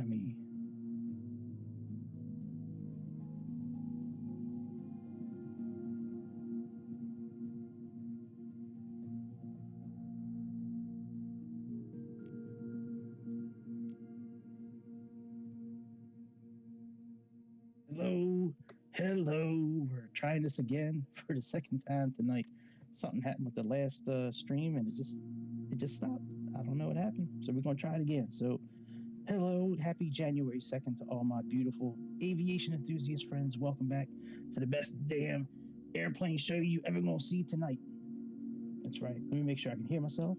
me. Hello. We're trying this again for the second time tonight. Something happened with the last stream, and it just stopped. I don't know what happened, so we're gonna try it again. So, hello, happy January 2nd to all my beautiful aviation enthusiast friends. Welcome back to the best damn airplane show you ever gonna see tonight. That's right. Let me make sure I can hear myself.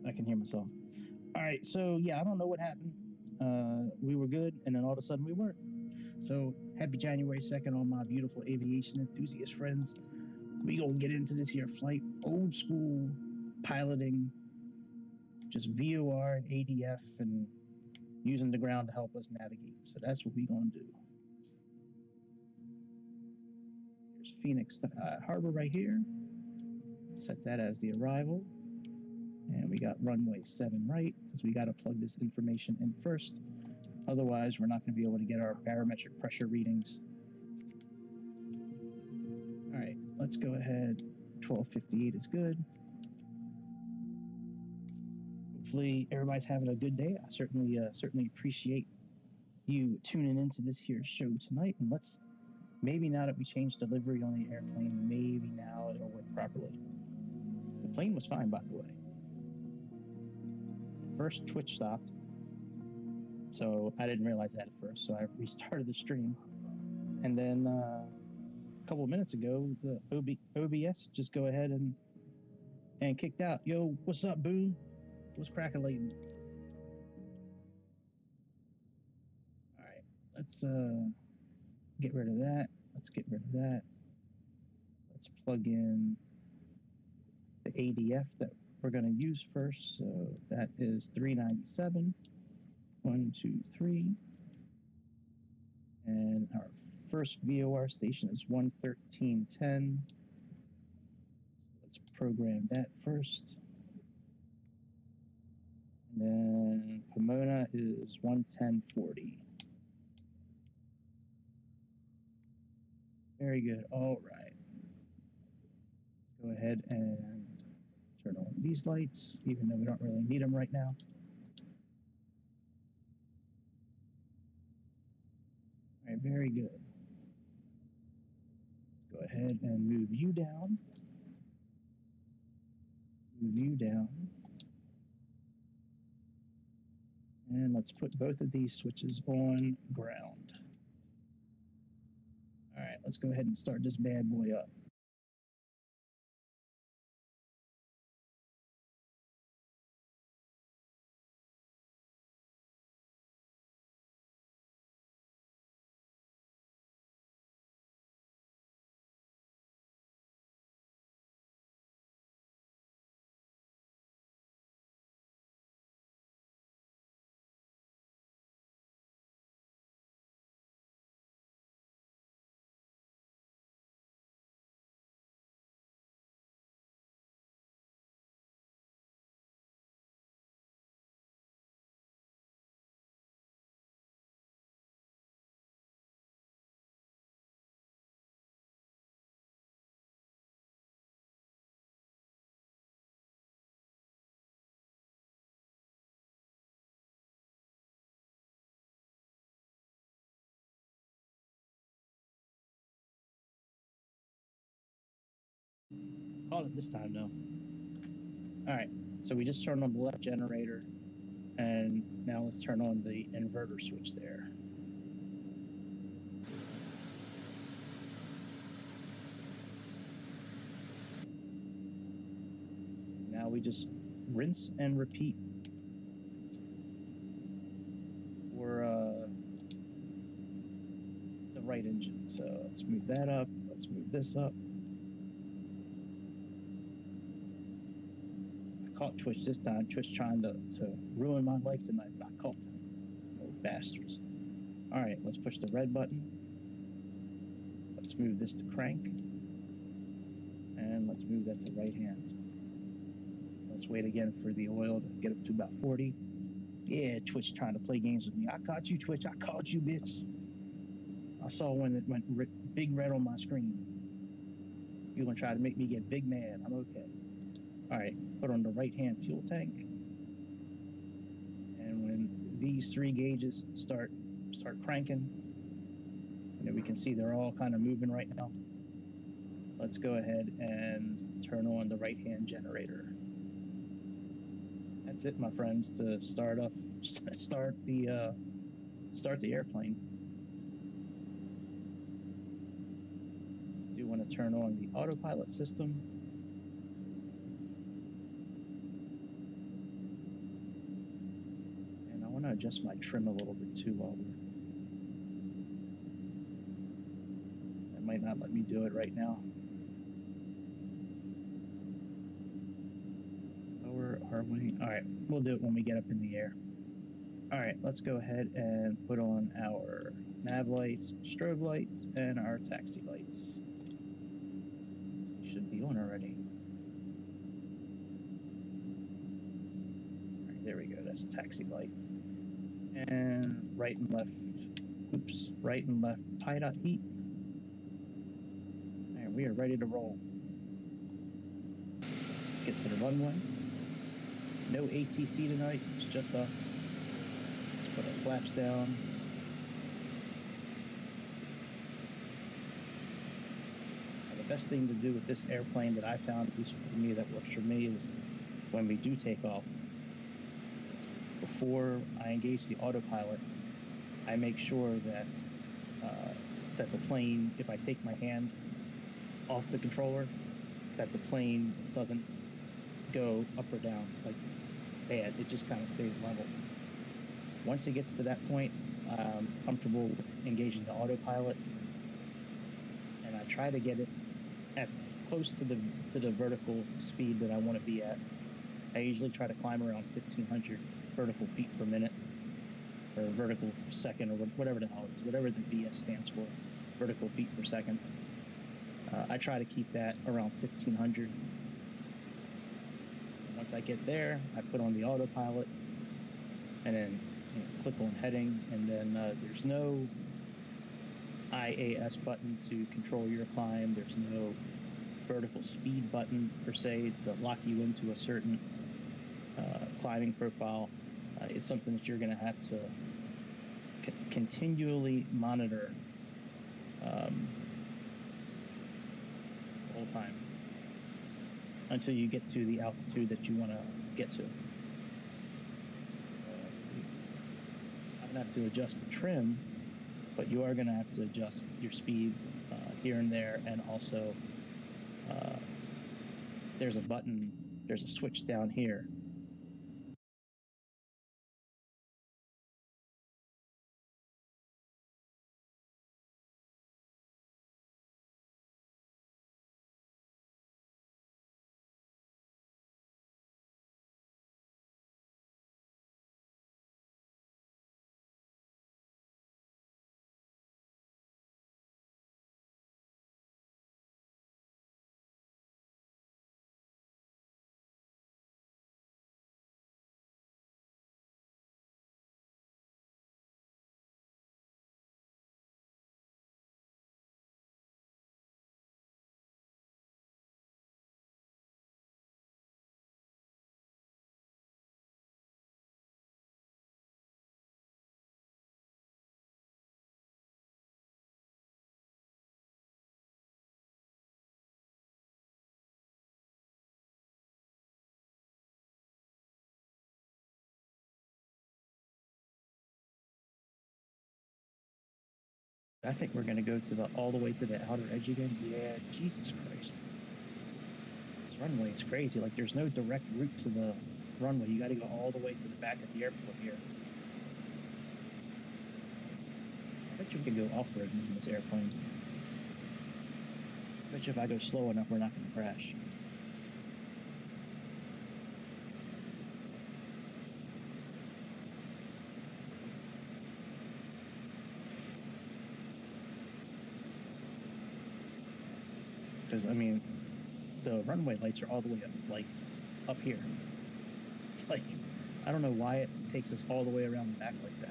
I can hear myself. All right, so yeah, I don't know what happened. We were good, and then all of a sudden we weren't. So happy January 2nd, all my beautiful aviation enthusiast friends. We gonna get into this here flight, old school piloting, just VOR and ADF, and using the ground to help us navigate. So that's what we gonna do. Here's Phoenix Harbor right here. Set that as the arrival. And we got runway 7 right, because we got to plug this information in first. Otherwise, we're not going to be able to get our barometric pressure readings. All right, let's go ahead. 1258 is good. Hopefully, everybody's having a good day. I certainly appreciate you tuning into this here show tonight. And let's, maybe now that we changed delivery on the airplane, maybe now it'll work properly. The plane was fine, by the way. First Twitch stopped, so I didn't realize that at first, so I restarted the stream, and then a couple of minutes ago the OBS just go ahead and kicked out. Yo, what's up, Boone? What's cracking? All right, let's get rid of that. Let's plug in the ADF that we're going to use first. So that is 397. 1, 2, 3. And our first VOR station is 113.10. So let's program that first. And then Pomona is 110.40. Very good. All right. Let's go ahead and turn on these lights, even though we don't really need them right now. All right, very good. Let's go ahead and move you down. And let's put both of these switches on ground. All right, let's go ahead and start this bad boy up. Call it this time, though. All right, so we just turned on the left generator, and now let's turn on the inverter switch there. Now we just rinse and repeat for the right engine. So let's move that up. Let's move this up. caught Twitch this time. Twitch trying to ruin my life tonight, but I caught them. Oh, bastards. All right, let's push the red button. Let's move this to crank. And let's move that to right hand. Let's wait again for the oil to get up to about 40. Yeah, Twitch trying to play games with me. I caught you, Twitch. I caught you, bitch. I saw when it went big red on my screen. You're going to try to make me get big mad. I'm okay. All right, put on the right-hand fuel tank. And when these 3 gauges start cranking, and we can see they're all kind of moving right now, let's go ahead and turn on the right-hand generator. That's it, my friends, to start the airplane. Do want to turn on the autopilot system. And I want to adjust my trim a little bit too while it might not let me do it right now. Lower our wing. All right, we'll do it when we get up in the air. All right, let's go ahead and put on our nav lights, strobe lights, and our taxi lights. Should be on already. All right, there we go. That's a taxi light. And right and left. Oops. Right and left pi-dot heat. And we are ready to roll. Let's get to the runway. No ATC tonight. It's just us. Let's put our flaps down. The best thing to do with this airplane that I found, at least for me, that works for me, is when we do take off, before I engage the autopilot, I make sure that that the plane, if I take my hand off the controller, that the plane doesn't go up or down like bad. It just kind of stays level. Once it gets to that point, I'm comfortable with engaging the autopilot, and I try to get it at close to the vertical speed that I want to be at. I usually try to climb around 1,500 vertical feet per minute, or vertical second, or whatever the hell it is, whatever the VS stands for, vertical feet per second. I try to keep that around 1,500. Once I get there, I put on the autopilot, and then click on heading, and then there's no IAS button to control your climb. There's no vertical speed button per se to lock you into a certain climbing profile. It's something that you're going to have to continually monitor the whole time until you get to the altitude that you want to get to. I'm going to have to adjust the trim, but you are going to have to adjust your speed here and there, and also there's a button, there's a switch down here. I think we're going to go to all the way to the outer edge again. Yeah, Jesus Christ. This runway is crazy. Like, there's no direct route to the runway. You got to go all the way to the back of the airport here. I bet you we can go off-road in this airplane. I bet you if I go slow enough, we're not going to crash. Because, I mean, the runway lights are all the way up, like, up here. Like, I don't know why it takes us all the way around the back like that.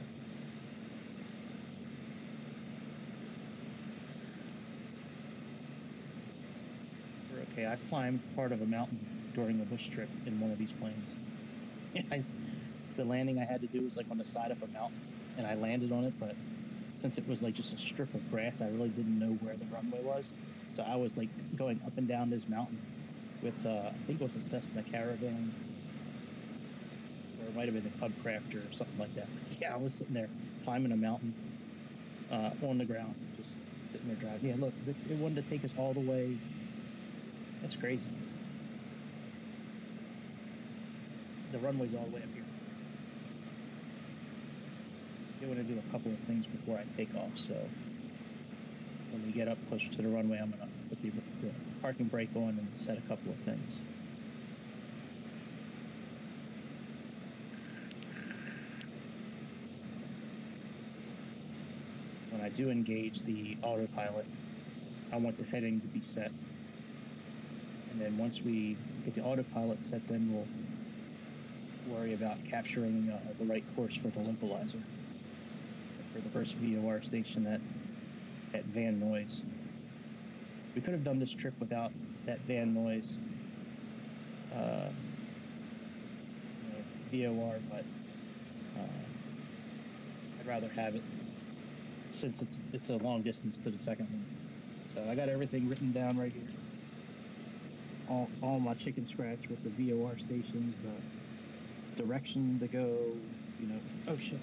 We're okay. I've climbed part of a mountain during a bush trip in one of these planes. The landing I had to do was like on the side of a mountain, and I landed on it, but since it was like just a strip of grass, I really didn't know where the runway was. So I was like going up and down this mountain with, I think it was a Cessna Caravan, or it might have been a Cub Crafter or something like that. Yeah, I was sitting there climbing a mountain on the ground, just sitting there driving. Yeah, look, it wanted to take us all the way. That's crazy. The runway's all the way up here. I want to do a couple of things before I take off, so when we get up closer to the runway, I'm going to put the parking brake on and set a couple of things. When I do engage the autopilot, I want the heading to be set. And then once we get the autopilot set, then we'll worry about capturing the right course for the localizer for the first VOR station at van noise. We could have done this trip without that van noise VOR, but I'd rather have it since it's a long distance to the second one. So I got everything written down right here. All my chicken scratch with the VOR stations, the direction to go, oh shit,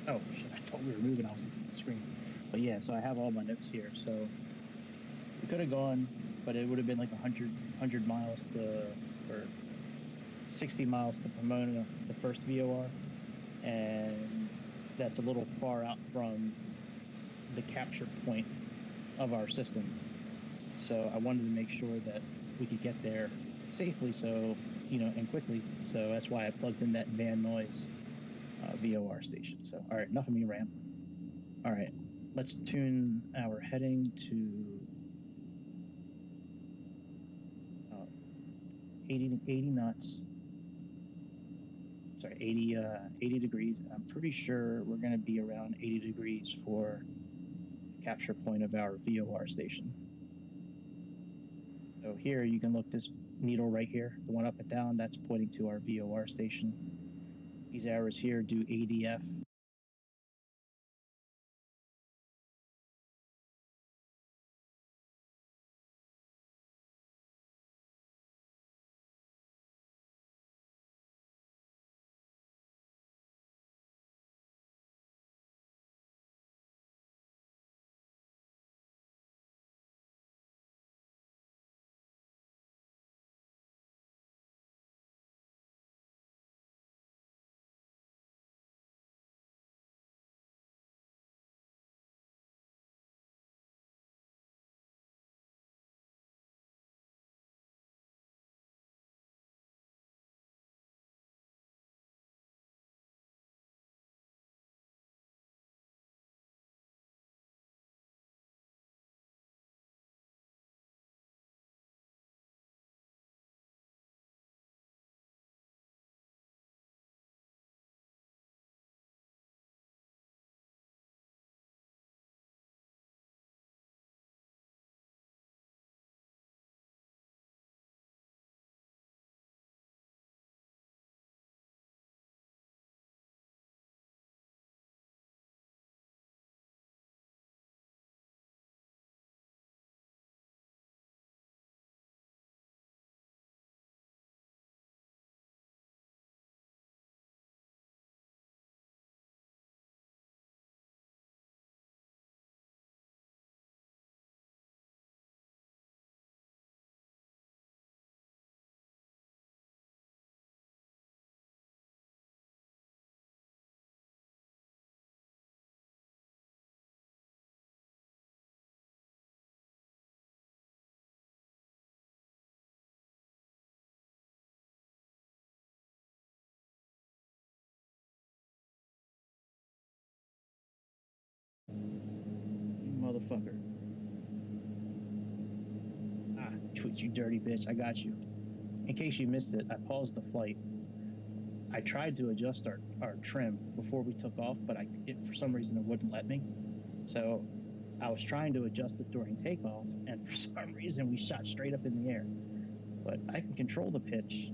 I thought we were moving, I was looking at the screen. But yeah, so I have all my notes here. So we could have gone, but it would have been like 100 miles or 60 miles to Pomona, the first VOR, and that's a little far out from the capture point of our system. So I wanted to make sure that we could get there safely, so and quickly. So that's why I plugged in that van noise VOR station. So all right, enough of me rambling. All right, let's tune our heading to 80 knots. Sorry, 80 degrees. I'm pretty sure we're going to be around 80 degrees for the capture point of our VOR station. So here you can look, this needle right here, the one up and down, that's pointing to our VOR station. These arrows here do ADF. You motherfucker. You dirty bitch, I got you. In case you missed it, I paused the flight. I tried to adjust our trim before we took off, but for some reason it wouldn't let me. So I was trying to adjust it during takeoff, and for some reason we shot straight up in the air. But I can control the pitch.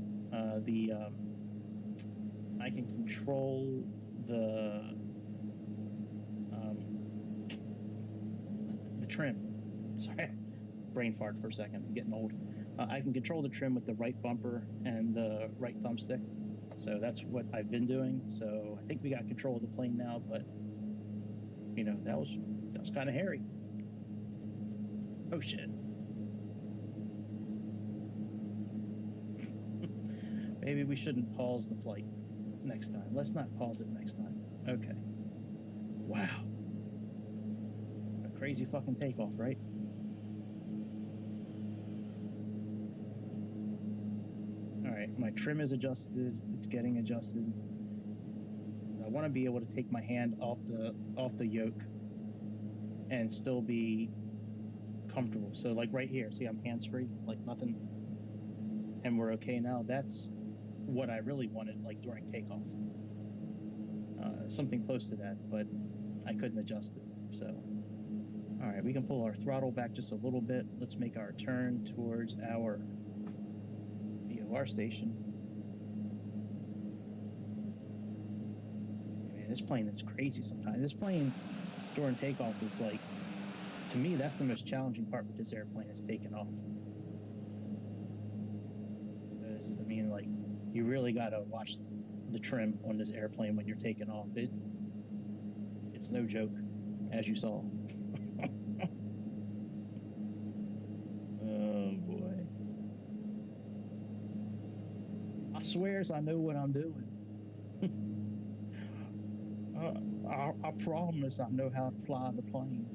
I can control the trim. Sorry, brain fart for a second. I'm getting old. I can control the trim with the right bumper and the right thumbstick. So that's what I've been doing. So I think we got control of the plane now, but you know, that was kind of hairy. Oh shit. Maybe we shouldn't pause the flight next time. Let's not pause it next time. Okay. Wow. A crazy fucking takeoff, right? All right, my trim is adjusted. It's getting adjusted. I want to be able to take my hand off the yoke and still be comfortable. So like right here, see, I'm hands-free, like nothing, and we're okay now. That's what I really wanted, like during takeoff. Something close to that, but I couldn't adjust it. So, all right, we can pull our throttle back just a little bit. Let's make our turn towards our VOR station. Man, this plane is crazy sometimes. This plane during takeoff is like, to me, that's the most challenging part with this airplane, is taking off. Because, I mean, like, you really got to watch the trim on this airplane when you're taking off. It's no joke, as you saw. Oh, boy. I swears I know what I'm doing. I promise I know how to fly the plane.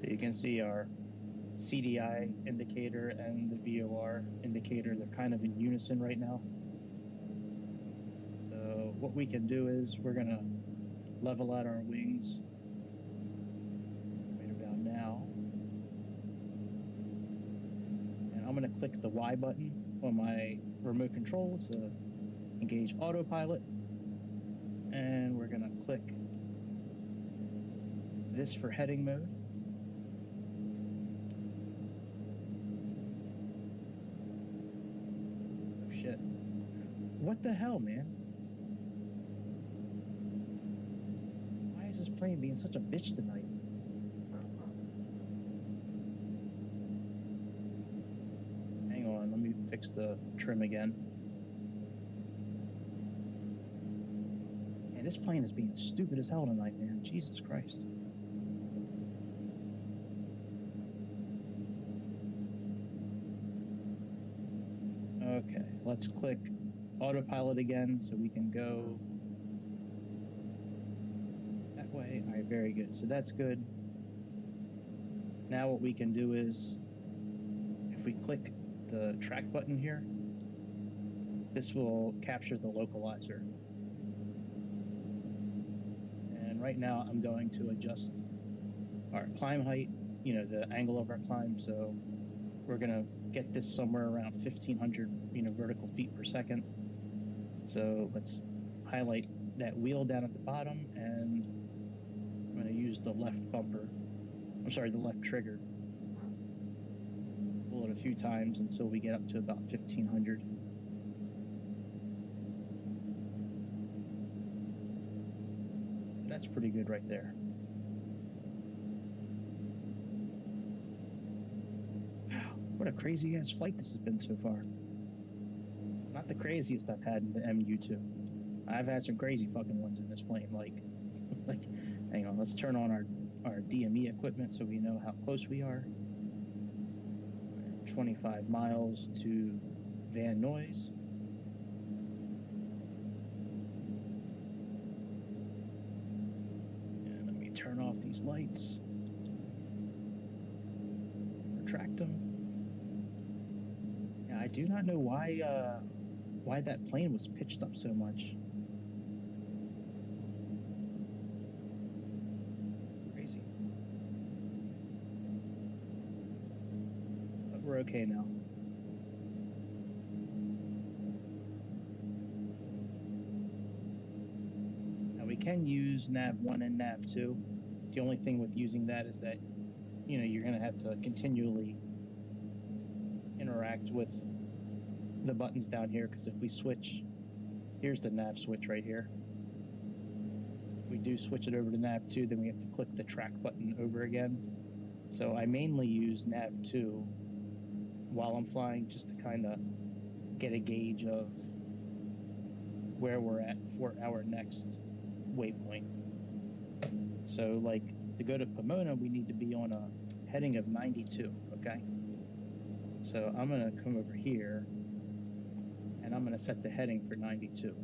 You can see our CDI indicator and the VOR indicator, they're kind of in unison right now. So what we can do is we're going to level out our wings right about now. And I'm going to click the Y button on my remote control to engage autopilot. And we're going to click this for heading mode. What the hell, man? Why is this plane being such a bitch tonight? Hang on, let me fix the trim again. Man, this plane is being stupid as hell tonight, man. Jesus Christ. Okay, let's click autopilot again so we can go that way. All right, very good. So that's good. Now what we can do is, if we click the track button here, this will capture the localizer. And right now I'm going to adjust our climb height, you know, the angle of our climb. So we're going to get this somewhere around 1,500, vertical feet per second. So let's highlight that wheel down at the bottom, and I'm going to use the left bumper. I'm sorry, the left trigger. Pull it a few times until we get up to about 1,500. That's pretty good right there. Wow, what a crazy ass flight this has been so far. Not the craziest I've had in the MU-2. I've had some crazy fucking ones in this plane. Like, hang on, let's turn on our DME equipment so we know how close we are. 25 miles to Van Nuys. And let me turn off these lights. Retract them. Yeah, I do not know why that plane was pitched up so much. we're okay now. Now we can use nav1 and nav2. The only thing with using that is that, you know, you're going to have to continually interact with the buttons down here, because if we switch, here's the nav switch right here. If we do switch it over to nav2, then we have to click the track button over again. So I mainly use nav2 while I'm flying, just to kind of get a gauge of where we're at for our next waypoint. So like to go to Pomona, we need to be on a heading of 92, okay? So I'm gonna come over here and I'm gonna set the heading for 92.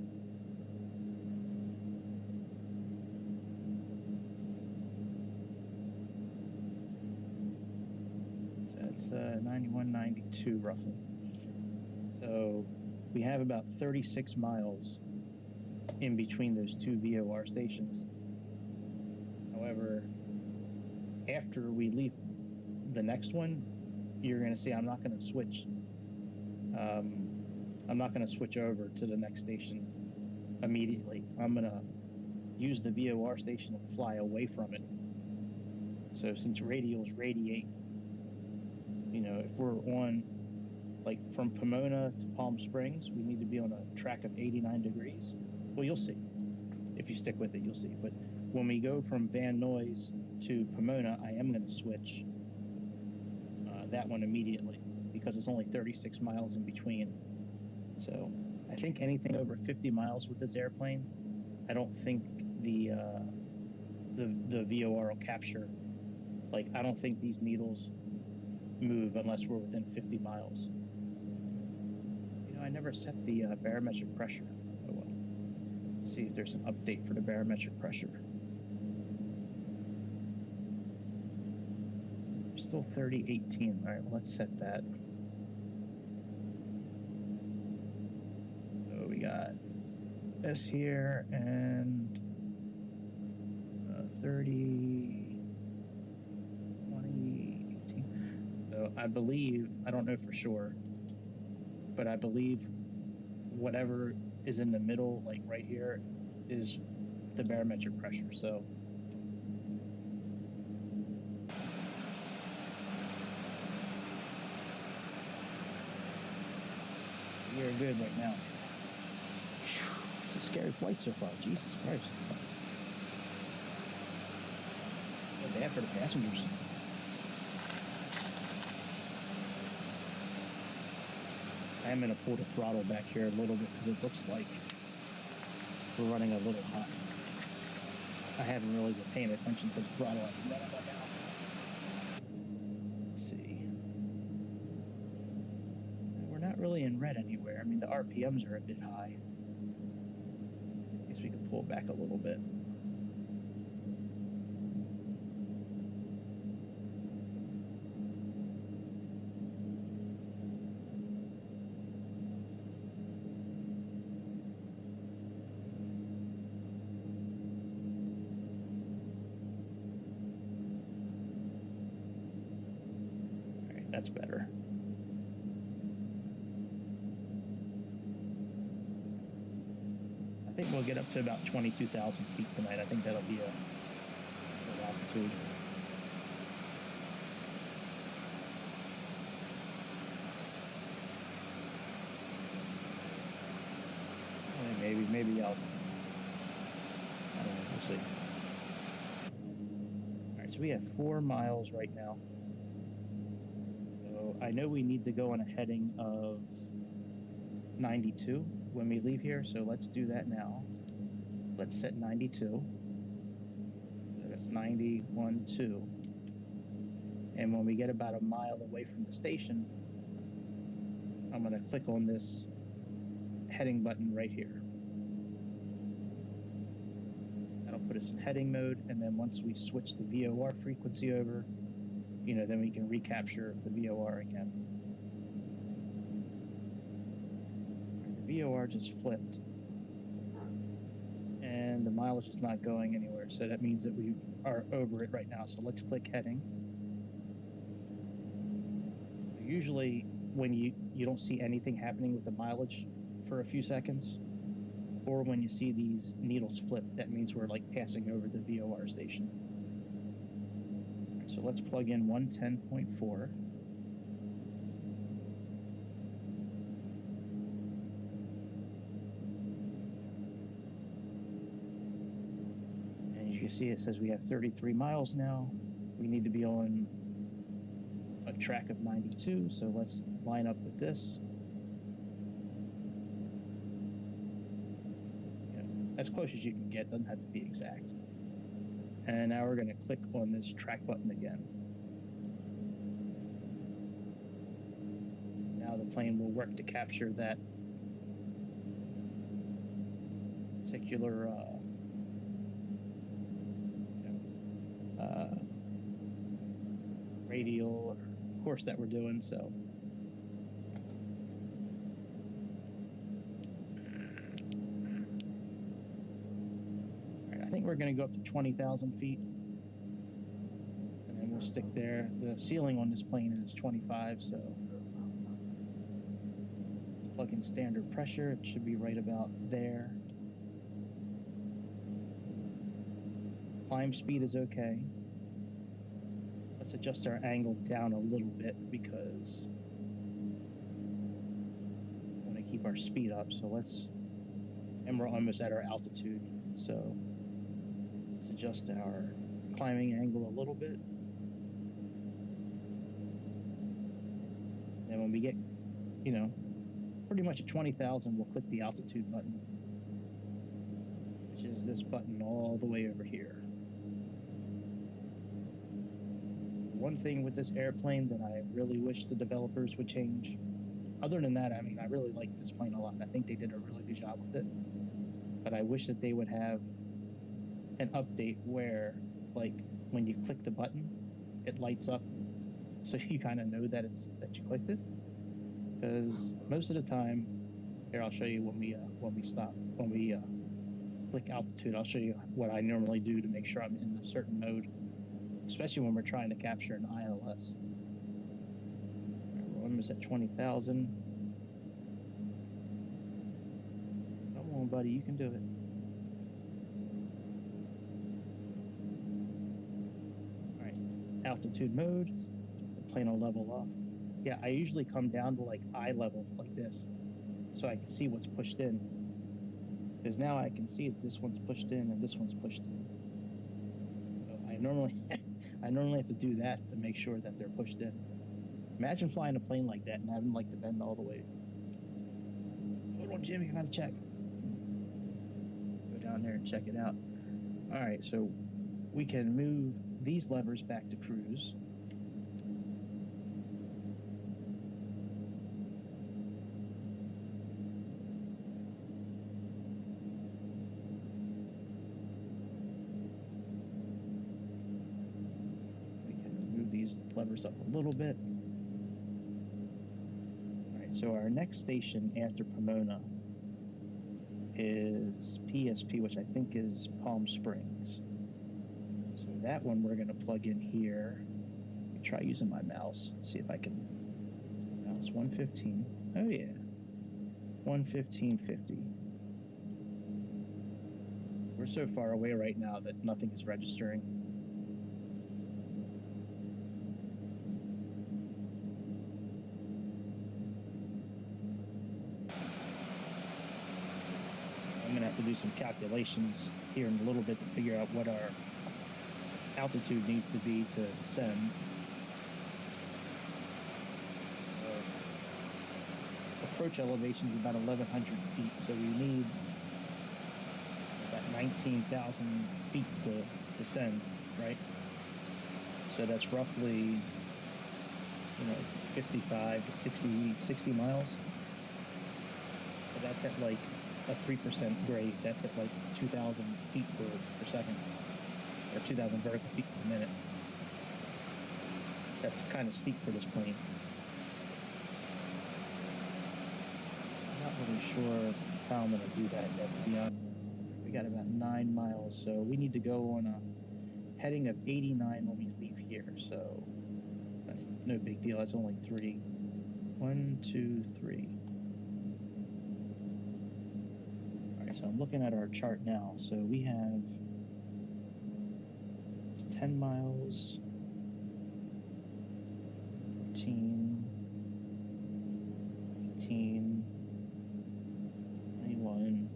So that's 91, 92 roughly. So we have about 36 miles in between those two VOR stations. However, after we leave the next one, you're going to see I'm not going to switch. I'm not going to switch over to the next station immediately. I'm going to use the VOR station and fly away from it. So since radials radiate, you know, if we're on, like from Pomona to Palm Springs, we need to be on a track of 89 degrees. Well, you'll see. If you stick with it, you'll see. But when we go from Van Nuys to Pomona, I am going to switch that one immediately, because it's only 36 miles in between. So I think anything over 50 miles with this airplane, I don't think the VOR will capture. Like, I don't think these needles move unless we're within 50 miles. You know, I never set the barometric pressure. Oh well. Let's see if there's an update for the barometric pressure. Still 3018. All right, well, let's set that. So we got this here and 30, 20, 18. So I believe, I don't know for sure, but I believe whatever is in the middle, like right here, is the barometric pressure. So we're good right now. It's a scary flight so far. Jesus Christ. So bad for the passengers. I am going to pull the throttle back here a little bit because it looks like we're running a little hot. I haven't really been paying attention to the throttle. Let's see. We're not really in red anywhere. I mean, the RPMs are a bit high. I guess we could pull back a little bit. That's better. I think we'll get up to about 22,000 feet tonight. I think that'll be a good altitude. Maybe else. I don't know. We'll see. All right, so we have 4 miles right now. I know we need to go on a heading of 92 when we leave here, so let's do that now. Let's set 92. So that's 91.2. And when we get about a mile away from the station, I'm going to click on this heading button right here. That'll put us in heading mode, and then once we switch the VOR frequency over, you know, then we can recapture the VOR again. The VOR just flipped, and the mileage is not going anywhere, so that means that we are over it right now. So let's click heading. Usually when you don't see anything happening with the mileage for a few seconds, or when you see these needles flip, that means we're like passing over the VOR station. Right, so let's plug in 110.4. And as you see, it says we have 33 miles now. We need to be on a track of 92, so let's line up with this. As close as you can get, doesn't have to be exact. And now we're going to click on this track button again. Now the plane will work to capture that particular radial or course that we're doing. So I think we're going to go up to 20,000 feet, and then we'll stick there. The ceiling on this plane is 25, so plug in standard pressure. It should be right about there. Climb speed is okay. Let's adjust our angle down a little bit because we want to keep our speed up. So and we're almost at our altitude. So let's adjust our climbing angle a little bit. And when we get, pretty much at 20,000, we'll click the altitude button, which is this button all the way over here. One thing with this airplane that I really wish the developers would change, other than that, I mean, I really like this plane a lot. I think they did a really good job with it. But I wish that they would have an update where, like, when you click the button, it lights up so you kind of know that you clicked it. Because most of the time, here, I'll show you when we stop, when we click altitude, I'll show you what I normally do to make sure I'm in a certain mode, especially when we're trying to capture an ILS. We're almost at 20,000. Come on, buddy, you can do it. All right, altitude mode, the plane will level off. Yeah, I usually come down to like eye level like this, so I can see what's pushed in. Because now I can see that this one's pushed in and this one's pushed in. So I normally have to do that to make sure that they're pushed in. Imagine flying a plane like that and having like to bend all the way. Hold on, Jimmy, I gotta check. Go down there and check it out. All right, so we can move these levers back to cruise. Levers up a little bit. All right, so our next station after Pomona is PSP, which I think is Palm Springs. So that one we're going to plug in here. Let me try using my mouse. See if I can. Mouse 115. Oh yeah, 115.50. We're so far away right now that nothing is registering. To do some calculations here in a little bit to figure out what our altitude needs to be to descend. Approach elevation is about 1,100 feet, so we need about 19,000 feet to descend, right? So that's roughly, 55 to 60 miles. But that's at like a 3% grade. That's at like 2,000 feet per second, or 2,000 vertical feet per minute. That's kind of steep for this plane. I'm not really sure how I'm going to do that yet, to be honest. We got about 9 miles, so we need to go on a heading of 89 when we leave here, so that's no big deal. That's only 3. 1, 2, 3. All right, so I'm looking at our chart now. So we have 10 miles, 14, 18, 21,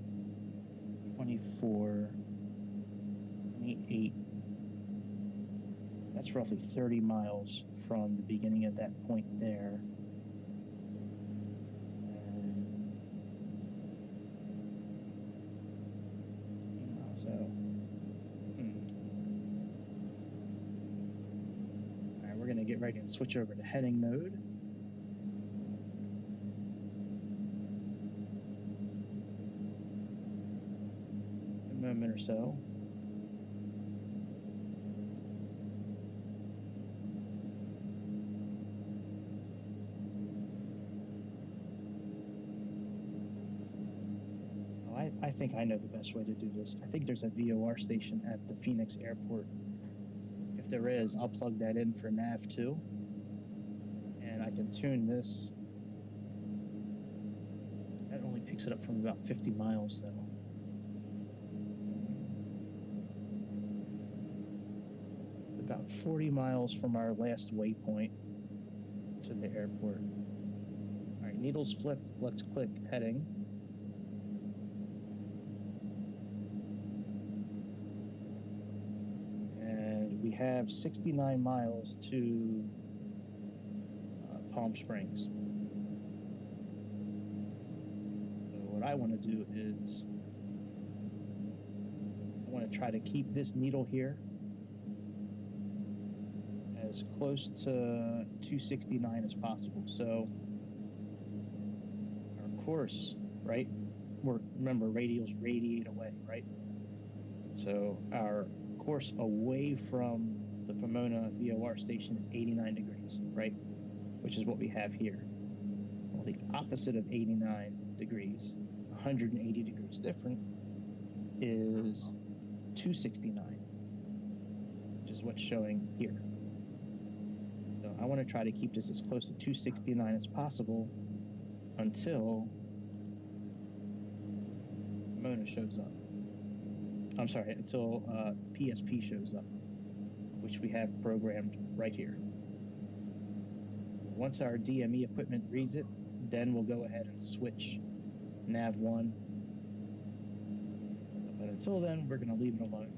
24, 28. That's roughly 30 miles from the beginning of that point there. So, all right, we're going to get ready and switch over to heading mode. A moment or so. I think I know the best way to do this. I think there's a VOR station at the Phoenix airport. If there is, I'll plug that in for MAV-2. And I can tune this. That only picks it up from about 50 miles, though. It's about 40 miles from our last waypoint to the airport. All right, needles flipped. Let's click heading. We have 69 miles to Palm Springs. So what I want to do is I want to try to keep this needle here as close to 269 as possible. So our course, right? Remember, radials radiate away, right? So our course away from the Pomona VOR station is 89 degrees, right? Which is what we have here. Well, the opposite of 89 degrees, 180 degrees different, is 269, which is what's showing here. So I want to try to keep this as close to 269 as possible until Pomona shows up. I'm sorry, until PSP shows up, which we have programmed right here. Once our DME equipment reads it, then we'll go ahead and switch NAV1. But until then, we're going to leave it alone.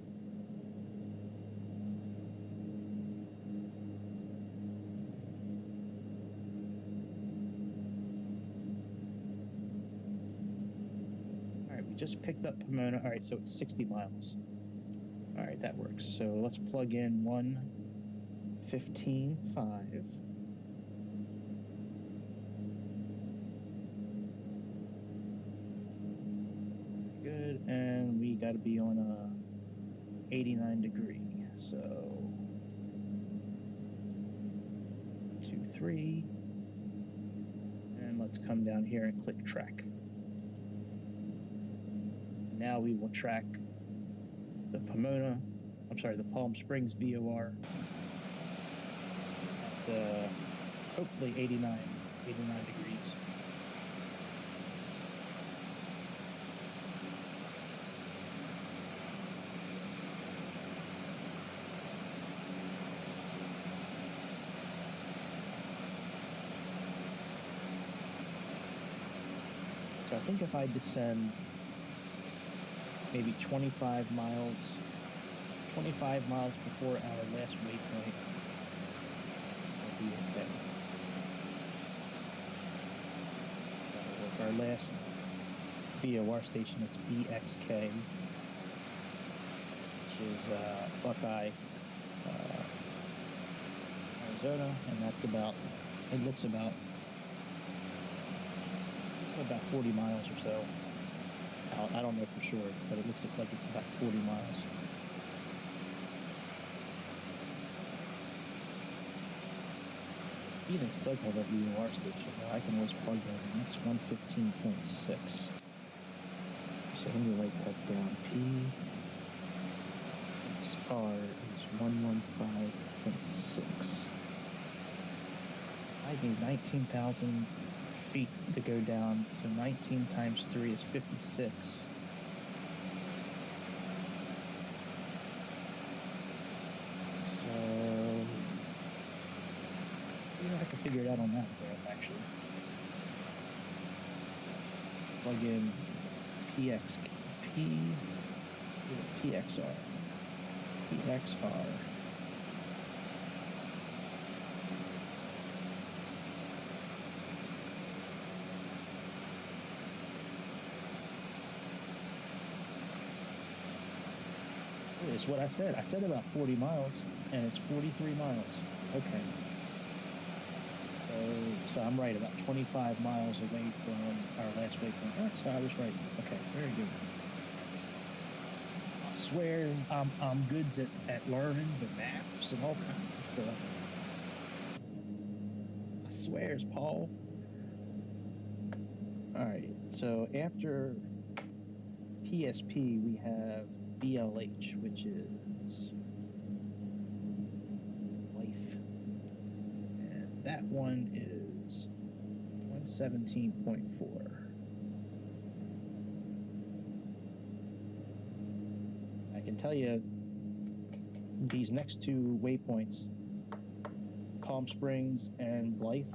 Just picked up Pomona. All right, so it's 60 miles. All right, that works. So let's plug in 1:15.5. Good, and we got to be on a 89 degree. So 2, 3, and let's come down here and click track. Now we will track the Palm Springs VOR at hopefully 89 degrees. So I think if I descend maybe 25 miles before our last waypoint, will be okay. Our last VOR station is BXK, which is Buckeye, Arizona, and that's about 40 miles or so. I don't know for sure, but it looks like it's about 40 miles. Phoenix does have a VOR station. I can always plug that in. That's 115.6. So let me write that down. PXR is 115.6. I need 19,000 feet to go down, so 19 times 3 is 56. So you don't have to figure it out on that graph, actually. Plug in PXR. It's what I said. I said about 40 miles, and it's 43 miles. Okay. So I'm right, about 25 miles away from our last waypoint. Oh, so I was right. Okay, very good. I swear I'm good at learnings and maps and all kinds of stuff. I swears, Paul. All right, so after PSP, we have BLH, which is life. And that one is 117.4. I can tell you these next two waypoints, Palm Springs and Blythe,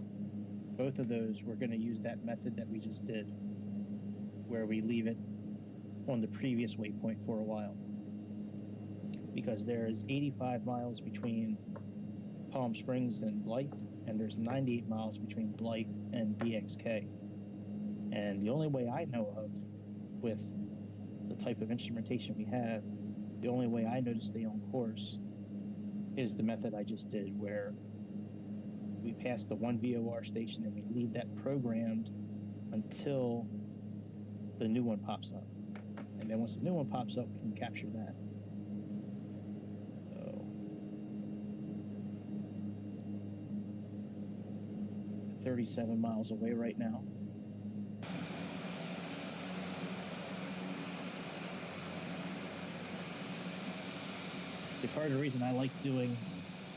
both of those, we're going to use that method that we just did, where we leave it on the previous waypoint for a while, because there's 85 miles between Palm Springs and Blythe, and there's 98 miles between Blythe and BXK. And the only way I know of, with the type of instrumentation we have, the only way I know to stay on course is the method I just did, where we pass the one VOR station and we leave that programmed until the new one pops up. And then once the new one pops up, we can capture that. So 37 miles away right now. The part of the reason I like doing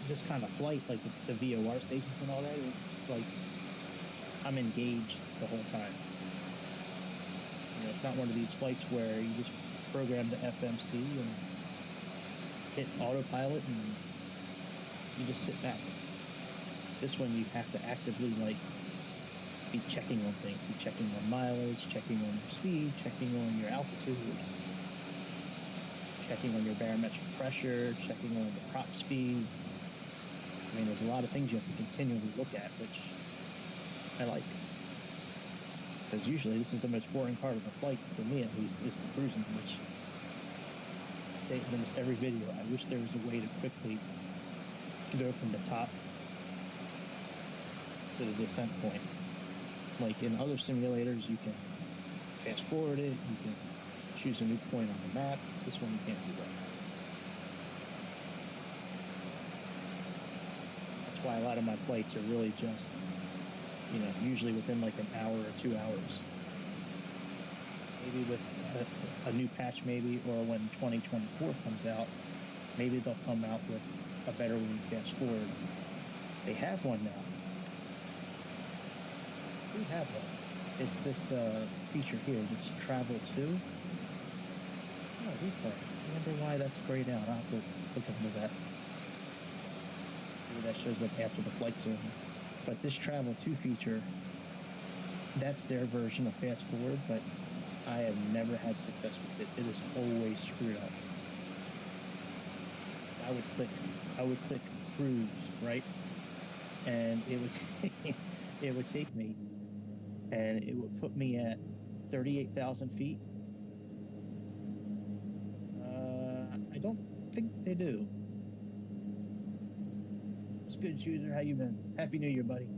this kind of flight, like the VOR stations and all that, is like I'm engaged the whole time. You know, it's not one of these flights where you just program the FMC and hit autopilot and you just sit back. This one you have to actively like be checking on things, be checking on mileage, checking on your speed, checking on your altitude, checking on your barometric pressure, checking on the prop speed. I mean, there's a lot of things you have to continually look at, which I like. Because usually this is the most boring part of the flight, for me at least, is the cruising, which I say in almost every video, I wish there was a way to quickly go from the top to the descent point. Like in other simulators, you can fast forward it, you can choose a new point on the map. This one you can't do that. That's why a lot of my flights are really just, you know, usually within like an hour or 2 hours. Maybe with a new patch, maybe, or when 2024 comes out, maybe they'll come out with a better way to fast forward. They have one now. We have one. It's this feature here, this Travel 2. Oh, replay. I wonder why that's grayed out. I'll have to look into that. Maybe that shows up after the flight's over. But this Travel 2 feature, that's their version of fast forward, but I have never had success with it. It is always screwed up. I would click cruise, right? And it would take me, and it would put me at 38,000 feet. I don't think they do. It's good, Chooser. How you been? Happy New Year, buddy.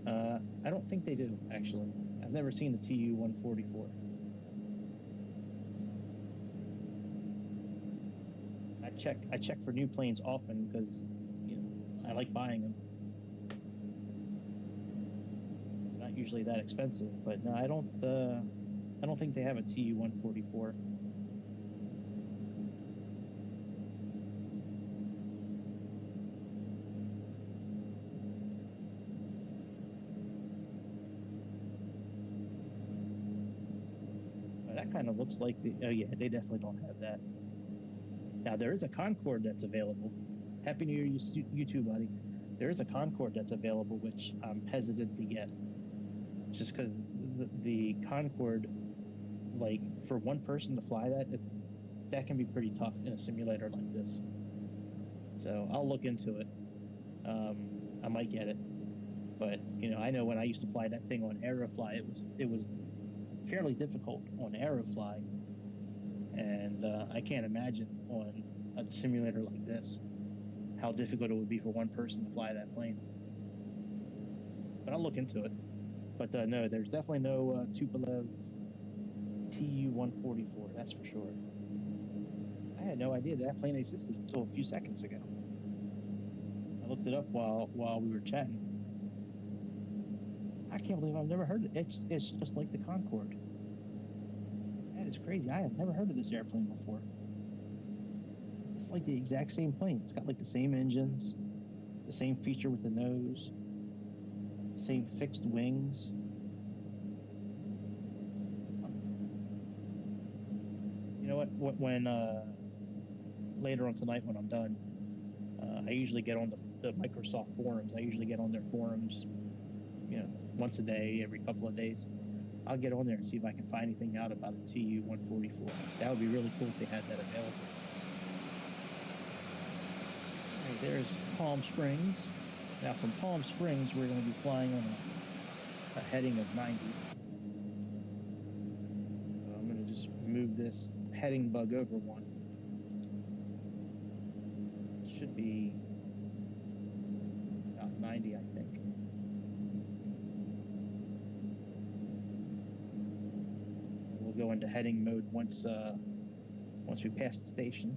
I don't think they do, actually. I've never seen the TU-144. I check for new planes often because, you know, I like buying them. Not usually that expensive, but no, I don't think they have a TU-144. kind of looks like the, oh yeah, they definitely don't have that. Now there is a Concorde that's available. Happy New Year, you too, buddy. There is a Concorde that's available, which I'm hesitant to get, just because the Concorde, like for one person to fly that, that can be pretty tough in a simulator like this. So I'll look into it. I might get it, but you know, I know when I used to fly that thing on Aerofly, it was fairly difficult on Aerofly, and I can't imagine on a simulator like this how difficult it would be for one person to fly that plane. But I'll look into it. But no, there's definitely no Tupolev Tu-144, that's for sure. I had no idea that plane existed until a few seconds ago. I looked it up while we were chatting. I can't believe I've never heard it. It's just like the Concorde. That is crazy. I have never heard of this airplane before. It's like the exact same plane. It's got like the same engines, the same feature with the nose, same fixed wings. You know what? When later on tonight when I'm done, I usually get on the Microsoft forums. I usually get on their forums, you know, once a day, every couple of days. I'll get on there and see if I can find anything out about a Tu-144. That would be really cool if they had that available. All right, there's Palm Springs. Now from Palm Springs, we're going to be flying on a heading of 90. So I'm going to just move this heading bug over one. It should be about 90, I think. We'll go into heading mode once we pass the station.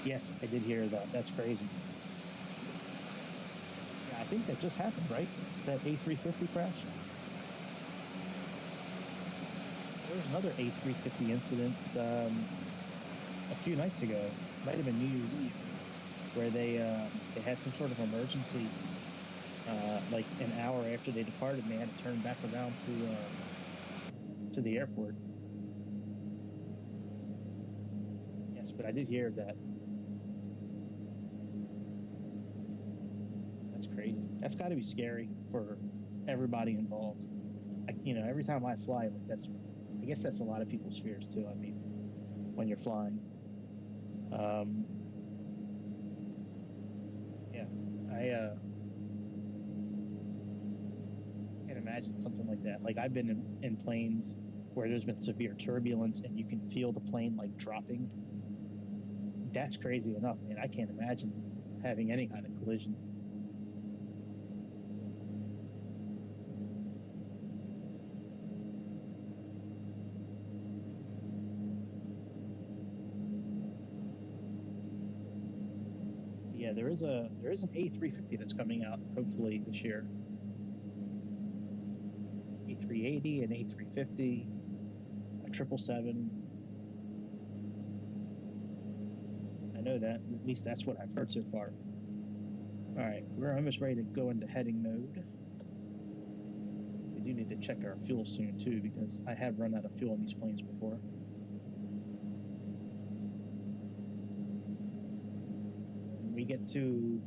Yes, I did hear that. That's crazy. Yeah, I think that just happened, right? That A350 crash. There was another A350 incident a few nights ago. Might have been New Year's Eve, where they had some sort of emergency. Like an hour after they departed, and they had to turn back around to the airport. Yes, but I did hear that. That's crazy. That's got to be scary for everybody involved. You know, every time I fly, like I guess that's a lot of people's fears too. I mean, when you're flying. Yeah, I can't imagine something like that. Like I've been in planes where there's been severe turbulence and you can feel the plane like dropping. That's crazy enough, man. I can't imagine having any kind of collision. Yeah, there is an A350 that's coming out hopefully this year. A380, an A350, a 777. I know that. At least that's what I've heard so far. All right, we're almost ready to go into heading mode. We do need to check our fuel soon too, because I have run out of fuel in these planes before. When we get to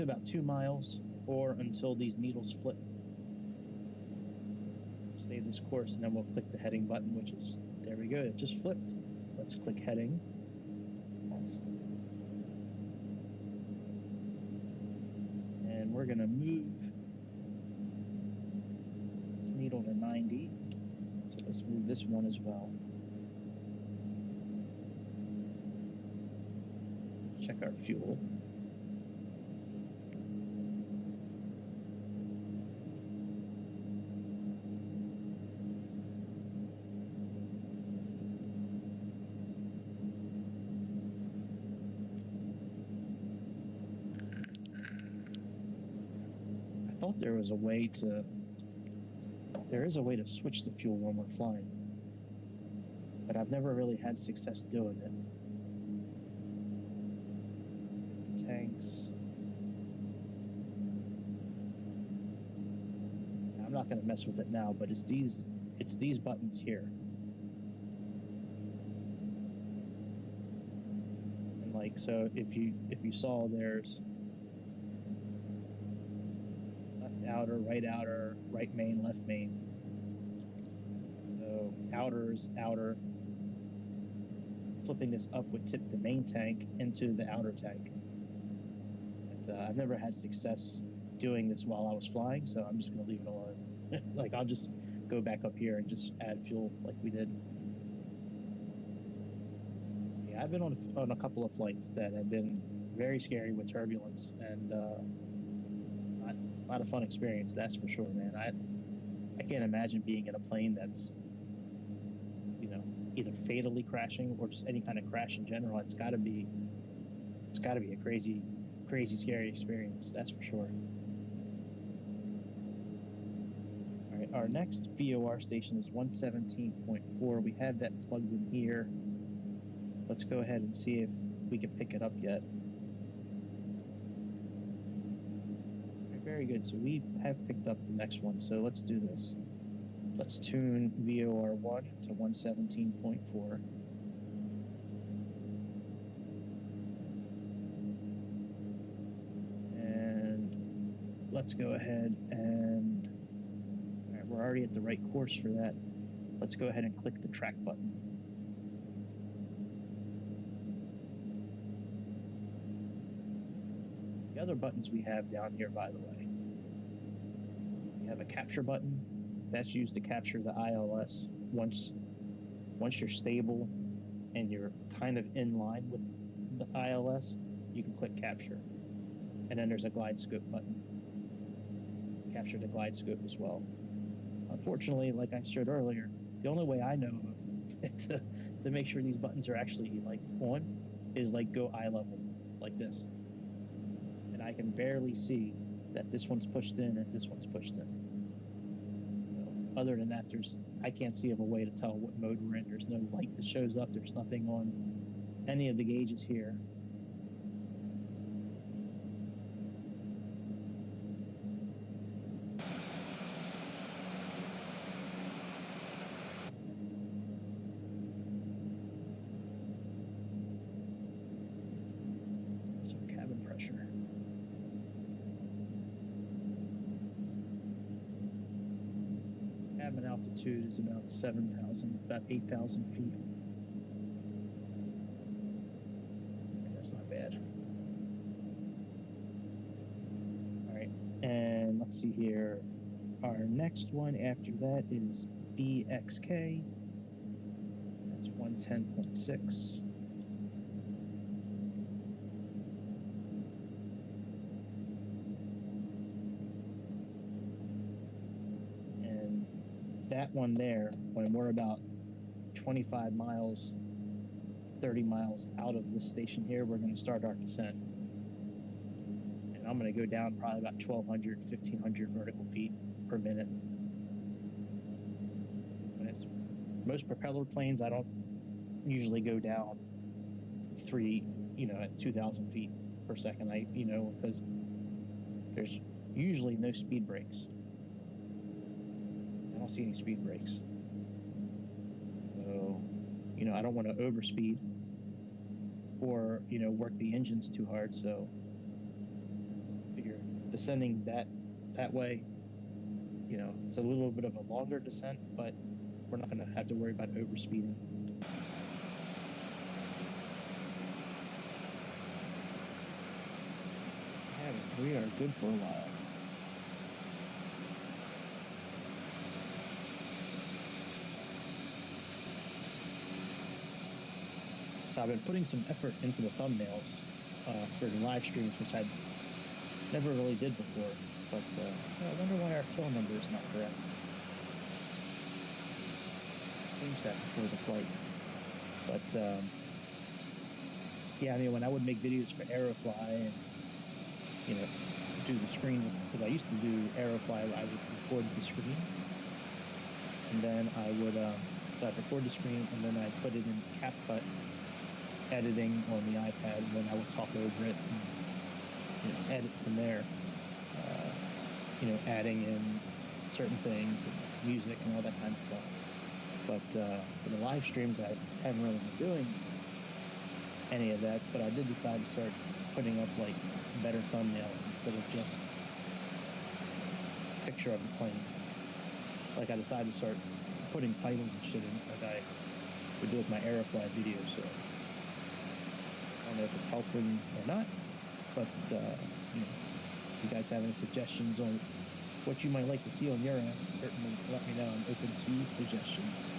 about 2 miles, or until these needles flip. Stay this course, and then we'll click the heading button, which is, there we go, it just flipped. Let's click heading. And we're gonna move this needle to 90. So let's move this one as well. Check our fuel. I thought there is a way to switch the fuel when we're flying, but I've never really had success doing it. The tanks. not going to mess with it now, but it's these buttons here. And like, so if you saw, there's left outer, right main, left main. So outer is outer. Flipping this up would tip the main tank into the outer tank. But, I've never had success doing this while I was flying, so I'm just going to leave it alone. Like, I'll just go back up here and just add fuel like we did. Yeah, I've been on a couple of flights that have been very scary with turbulence, and it's not a fun experience, that's for sure, man. I can't imagine being in a plane that's, you know, either fatally crashing or just any kind of crash in general. It's got to be a crazy, scary experience, that's for sure. All right, our next VOR station is 117.4. We have that plugged in here. Let's go ahead and see if we can pick it up yet. Very good. So we have picked up the next one. So let's do this. Let's tune VOR1 to 117.4. And let's go ahead and, all right, we're already at the right course for that. Let's go ahead and click the track button. The other buttons we have down here, by the way, we have a capture button. That's used to capture the ILS. Once you're stable and you're kind of in line with the ILS, you can click capture. And then there's a glide scope button. Capture the glide scope as well. Unfortunately, like I showed earlier, the only way I know of to make sure these buttons are actually like on is like go eye level like this. And I can barely see that this one's pushed in and this one's pushed in. Other than that, I can't see of a way to tell what mode we're in. There's no light that shows up. There's nothing on any of the gauges here. There's our cabin pressure. Cabin altitude is about 8,000 feet. And that's not bad. All right, and let's see here. Our next one after that is BXK. That's 110.6. That one there, when we're about 25 miles, 30 miles out of this station here, we're going to start our descent. And I'm going to go down probably about 1,200, 1,500 vertical feet per minute. When it's most propeller planes, I don't usually go down at 2,000 feet per second. Because there's usually no speed brakes. I don't see any speed brakes. So, I don't want to overspeed or, work the engines too hard. So I figure descending that way, it's a little bit of a longer descent, but we're not going to have to worry about overspeeding. We are good for a while. So I've been putting some effort into the thumbnails for the live streams, which I never really did before. But I wonder why our tail number is not correct. Change that before the flight. But when I would make videos for Aerofly and do the screen, because I used to do Aerofly, I would record the screen, and then I would so I'd record the screen, and then I'd put it in CapCut editing on the iPad, and then I would talk over it and edit from there. Adding in certain things, music and all that kind of stuff. But for the live streams, I haven't really been doing any of that. But I did decide to start putting up like better thumbnails instead of just a picture of the plane. Like I decided to start putting titles and shit in, like I would do with my Aerofly videos. So I don't know if it's helping or not, but you know, if you guys have any suggestions on what you might like to see on your end, certainly let me know. I'm open to suggestions.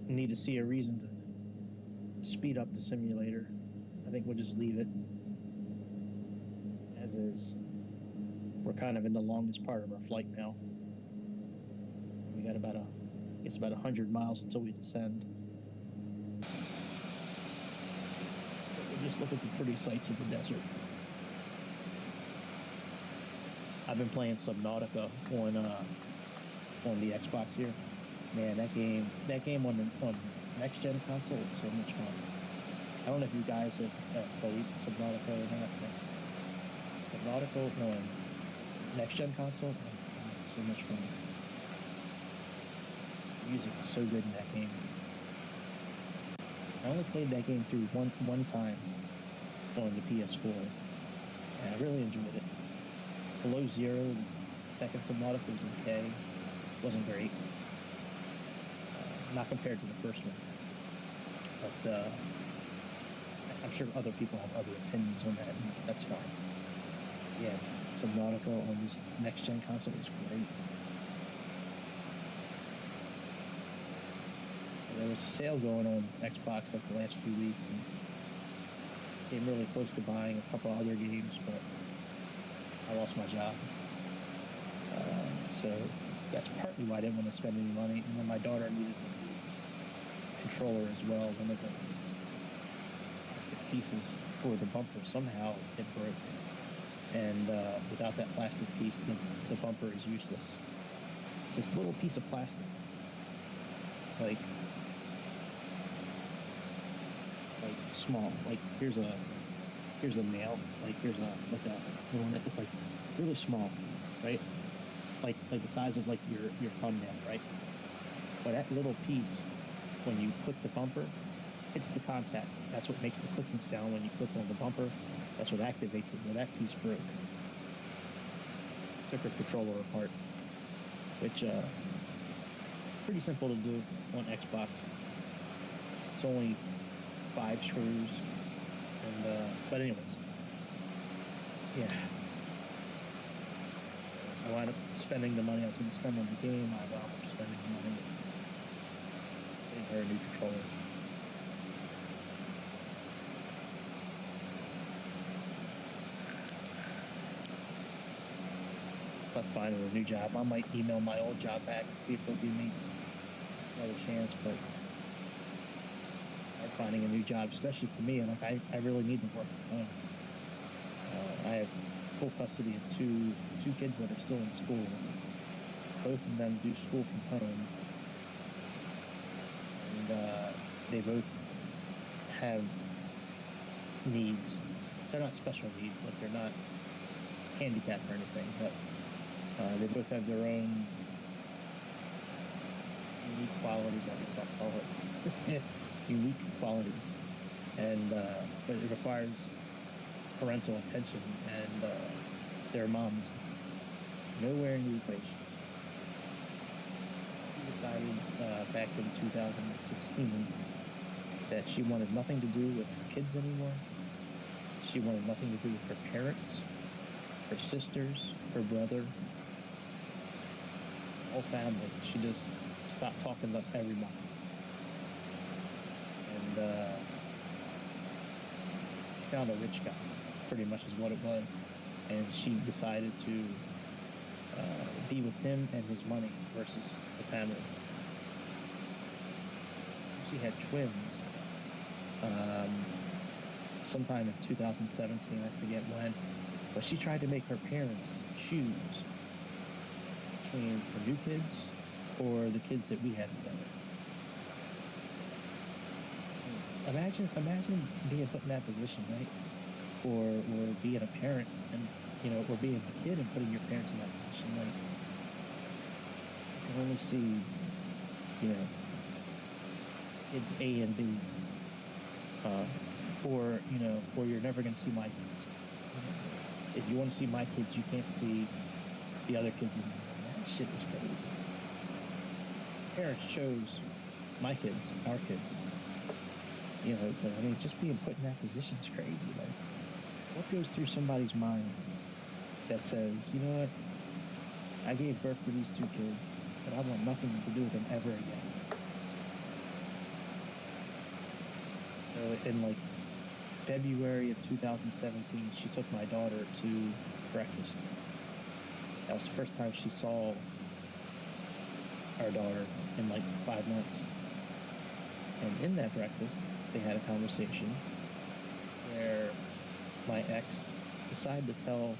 Need to see a reason to speed up the simulator. I think we'll just leave it as is. We're kind of in the longest part of our flight now. We got about 100 miles until we descend. We'll just look at the pretty sights of the desert. I've been playing Subnautica on the Xbox here. Man, that game on next gen console is so much fun. I don't know if you guys have played Subnautica or not. Subnautica on next gen console, it's so much fun. The music is so good in that game. I only played that game through one time on the PS4, and I really enjoyed it. Below Zero, the second Subnautica was okay. Wasn't great. Not compared to the first one, but I'm sure other people have other opinions on that, and that's fine. Yeah, Subnautica on this next-gen console is great. There was a sale going on Xbox like the last few weeks, and came really close to buying a couple other games, but I lost my job. So that's partly why I didn't want to spend any money, and then my daughter needed controller as well. One of the plastic pieces for the bumper, somehow it broke, and without that plastic piece, the bumper is useless. It's this little piece of plastic, like small. Like here's a nail. Like here's a little. It's like really small, right? Like the size of like your thumbnail, right? But that little piece, when you click the bumper, hits the contact. That's what makes the clicking sound when you click on the bumper. That's what activates it. Well, that piece broke. Took her controller apart, which pretty simple to do on Xbox. It's only 5 screws, and but anyways, yeah. I wound up spending the money I was going to spend on the game. I wound up spending the money getting her a new controller. It's tough finding a new job. I might email my old job back and see if they'll give me another chance, but finding a new job, especially for me, and like I really need to work from home. I have full custody of two kids that are still in school. Both of them do school from home, and they both have needs. They're not special needs, like they're not handicapped or anything, but they both have their own unique qualities, I guess I'll call it. Unique qualities, and but it requires parental attention, and their mom's nowhere in the equation. She decided back in 2016 that she wanted nothing to do with her kids anymore. She wanted nothing to do with her parents, her sisters, her brother, whole family. She just stopped talking to everybody. And found a rich guy, pretty much is what it was. And she decided to be with him and his money versus the family. She had twins sometime in 2017, I forget when, but she tried to make her parents choose between her new kids or the kids that we had together. Imagine being put in that position, right? Or being a parent and, or being a kid and putting your parents in that position. Like, you can only see, kids A and B, or you're never going to see my kids. If you want to see my kids, you can't see the other kids anymore. That shit is crazy. Parents chose my kids, our kids. But I mean, just being put in that position is crazy. Like, what goes through somebody's mind that says, you know what, I gave birth to these two kids, but I want nothing to do with them ever again. So in like February of 2017, she took my daughter to breakfast. That was the first time she saw our daughter in like 5 months. And in that breakfast, they had a conversation where my ex decided to tell,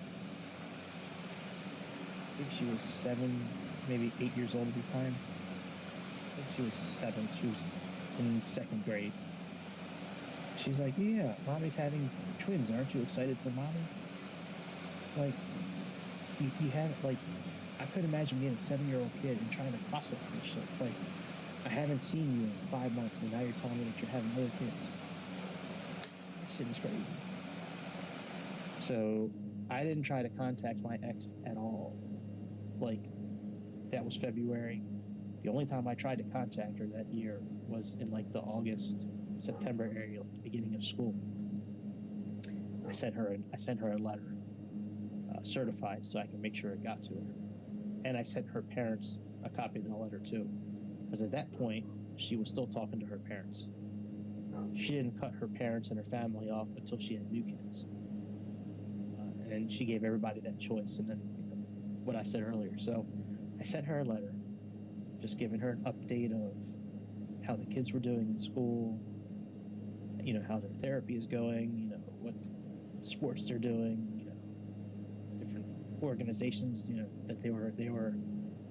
I think she was 7, maybe 8 years old at the time. I think she was 7. She was in 2nd grade. She's like, yeah, mommy's having twins. Aren't you excited for mommy? Like, you have, like, I could imagine being a 7-year-old kid and trying to process this shit. Like, I haven't seen you in 5 months, and now you're telling me that you're having other kids. That shit is crazy. So I didn't try to contact my ex at all. Like, that was February. The only time I tried to contact her that year was in like the August, September area, like the beginning of school. I sent her a letter, certified, so I can make sure it got to her. And I sent her parents a copy of the letter too, because at that point she was still talking to her parents. She didn't cut her parents and her family off until she had new kids, and she gave everybody that choice. And then what I said earlier. So I sent her a letter, just giving her an update of how the kids were doing in school, how their therapy is going, what sports they're doing, different organizations, that they were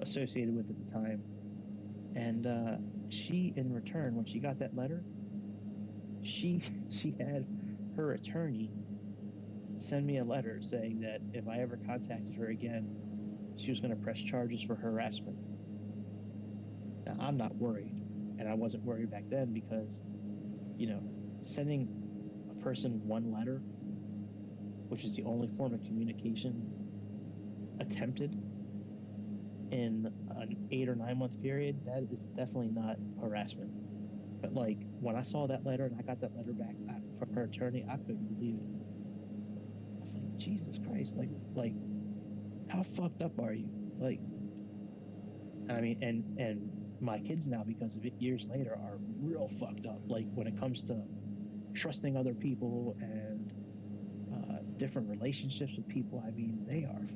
associated with at the time. And she, in return, when she got that letter, she had her attorney send me a letter saying that if I ever contacted her again, she was going to press charges for harassment. Now, I'm not worried, and I wasn't worried back then because, sending a person one letter, which is the only form of communication attempted in an 8 or 9 month period, that is definitely not harassment. But like, when I saw that letter and I got that letter back from her attorney, I couldn't believe it. I was like, Jesus Christ, like how fucked up are you? Like, I mean, and my kids now, because of it years later, are real fucked up. Like, when it comes to trusting other people and different relationships with people, I mean, they are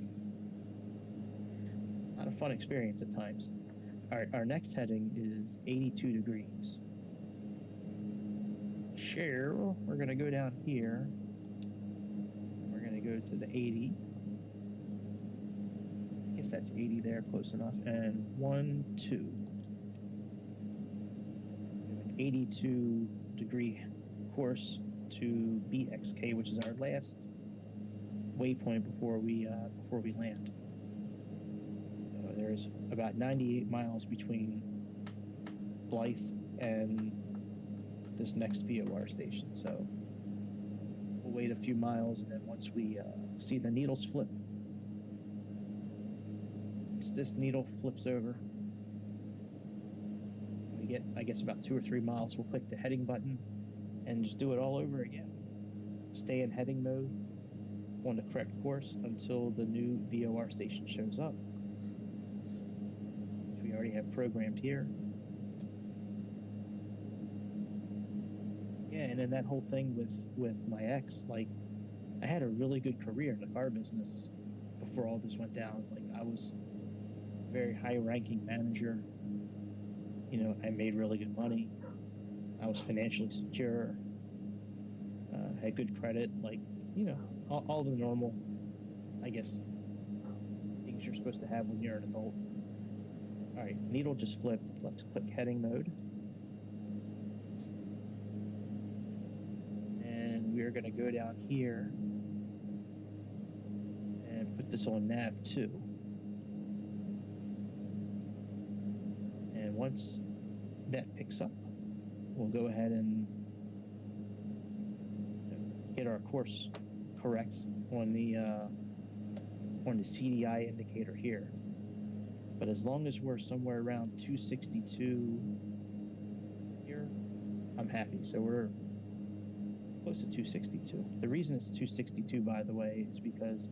not a fun experience at times. Our next heading is 82 degrees. Cheryl, we're going to go down here. We're going to go to the 80. I guess that's 80 there, close enough. And 1, 2. An 82 degree course to BXK, which is our last waypoint before we land. There's about 98 miles between Blythe and this next VOR station, so we'll wait a few miles, and then once we see the needles flip, once this needle flips over, we get, I guess, about 2 or 3 miles, we'll click the heading button and just do it all over again. Stay in heading mode on the correct course until the new VOR station shows up, which we already have programmed here. Yeah, and then that whole thing with my ex, like, I had a really good career in the car business before all this went down. Like, I was a very high-ranking manager. You know, I made really good money. I was financially secure. Had good credit. Like, you know, all the normal, I guess, things you're supposed to have when you're an adult. All right, needle just flipped. Let's click heading mode. And we're going to go down here and put this on nav2. And once that picks up, we'll go ahead and get our course correct on the CDI indicator here. But as long as we're somewhere around 262 here, I'm happy. So we're close to 262. The reason it's 262, by the way, is because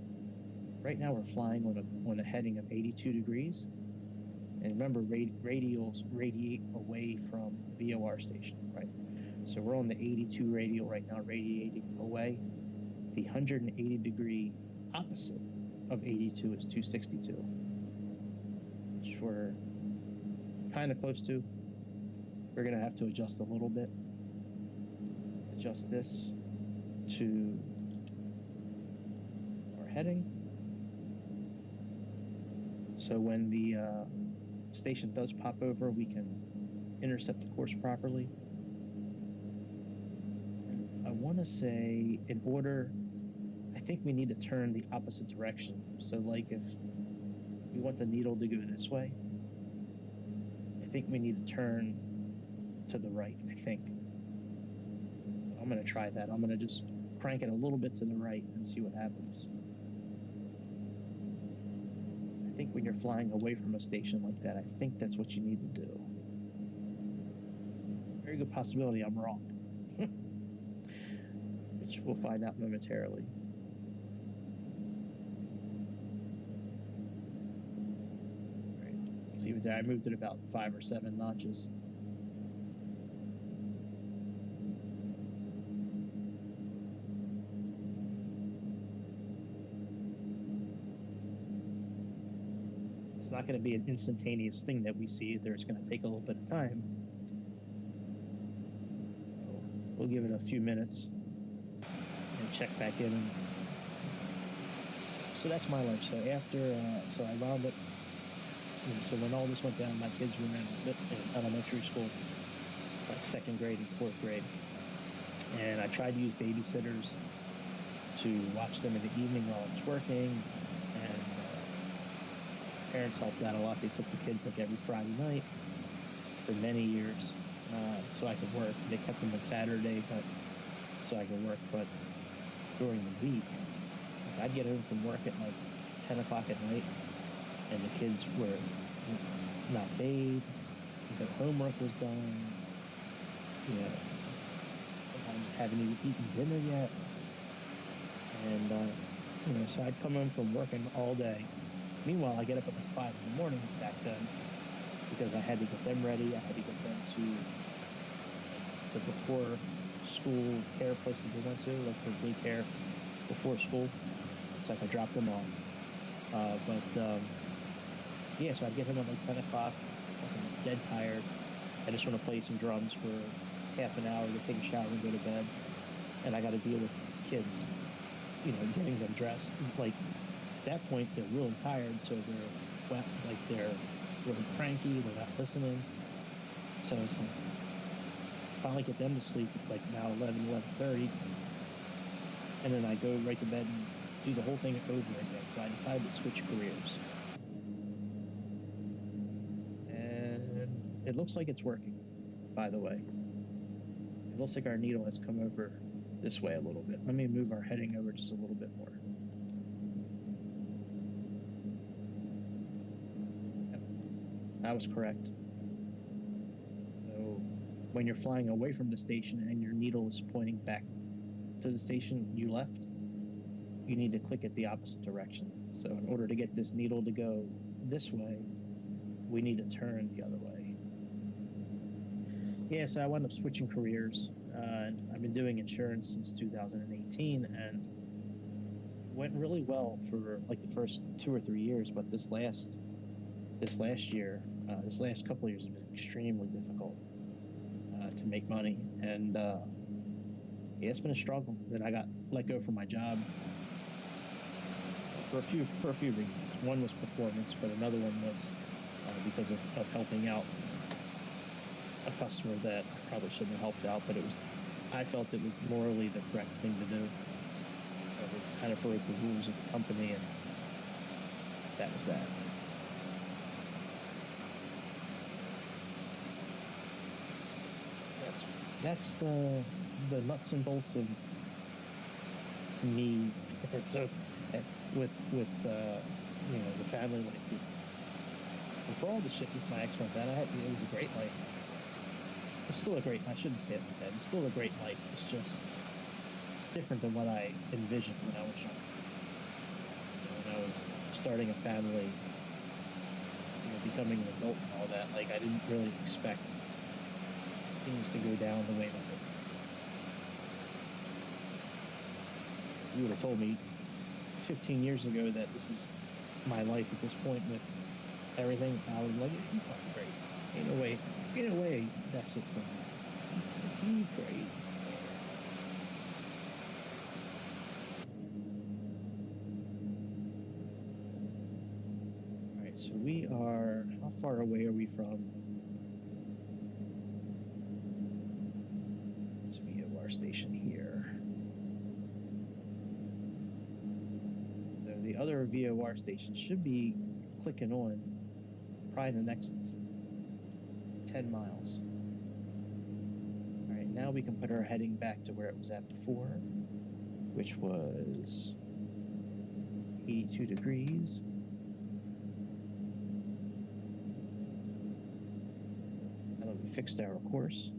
right now we're flying on a heading of 82 degrees. And remember, radials radiate away from the VOR station, right? So we're on the 82 radial right now, radiating away. The 180 degree opposite of 82 is 262, which we're kind of close to. We're going to have to adjust a little bit. Adjust this to our heading. So when the station does pop over, we can intercept the course properly. I want to say, in order, I think we need to turn the opposite direction. So like if we want the needle to go this way, I think we need to turn to the right, I think. I'm going to try that. I'm going to just crank it a little bit to the right and see what happens. I think when you're flying away from a station like that, I think that's what you need to do. Very good possibility I'm wrong. Which we'll find out momentarily. All right, let's see what there. I moved it about 5 or 7 notches. It's not going to be an instantaneous thing that we see. There's going to take a little bit of time. We'll give it a few minutes and check back in. So that's my lunch. So after, so I wound up, so when all this went down, my kids were in elementary school, like 2nd grade and 4th grade. And I tried to use babysitters to watch them in the evening while I was working. And parents helped out a lot. They took the kids like every Friday night for many years, so I could work. They kept them on Saturday, but so I could work. But during the week, I'd get home from work at like 10 o'clock at night, and the kids were not bathed. Their homework was done. You know, sometimes haven't even eaten dinner yet. And you know, so I'd come home from working all day. Meanwhile, I get up at like 5 in the morning back then because I had to get them ready. I had to get them to the before school care places they went to, like for daycare before school. So I could drop them off. Yeah, so I'd get home at like 10 o'clock, I'm dead tired. I just want to play some drums for half an hour to take a shower and go to bed. And I got to deal with kids, you know, getting them dressed. Like, at that point, they're really tired, so they're wet, like they're really cranky, they're not listening. So it's like, finally get them to sleep. It's like now 11:30. And then I go right to bed and do the whole thing over again. So I decided to switch careers. And it looks like it's working, by the way. It looks like our needle has come over this way a little bit. Let me move our heading over just a little bit more. Yep. I was correct. So when you're flying away from the station and your needle is pointing back to the station you left, you need to click it the opposite direction. So in order to get this needle to go this way, we need to turn the other way. Yeah, so I wound up switching careers. I've been doing insurance since 2018, and went really well for like the first 2 or 3 years, but this last year, this last couple of years have been extremely difficult to make money, and yeah, it's been a struggle. Then I got let go from my job for a few reasons. One was performance, but another one was because of helping out a customer that I probably shouldn't have helped out, but I felt it was morally the correct thing to do. We kind of broke the rules of the company, and that was that. That's the nuts and bolts of me. So with the family life. And for all the shit with my ex-wife, it was a great life. It's still a great. I shouldn't say it like that. It's still a great life. It's different than what I envisioned when I was young. When I was starting a family, becoming an adult and all that. Like, I didn't really expect things to go down the way that they did. You would have told me 15 years ago that this is my life at this point with everything, I was like, you fucking crazy. Ain't no way that's what's going to happen. You crazy. Alright, so we are, how far away are we from this VOR station here? So the other VOR station should be clicking on probably the next 10 miles. All right, now we can put our heading back to where it was at before, which was 82 degrees. Now that we fixed our course.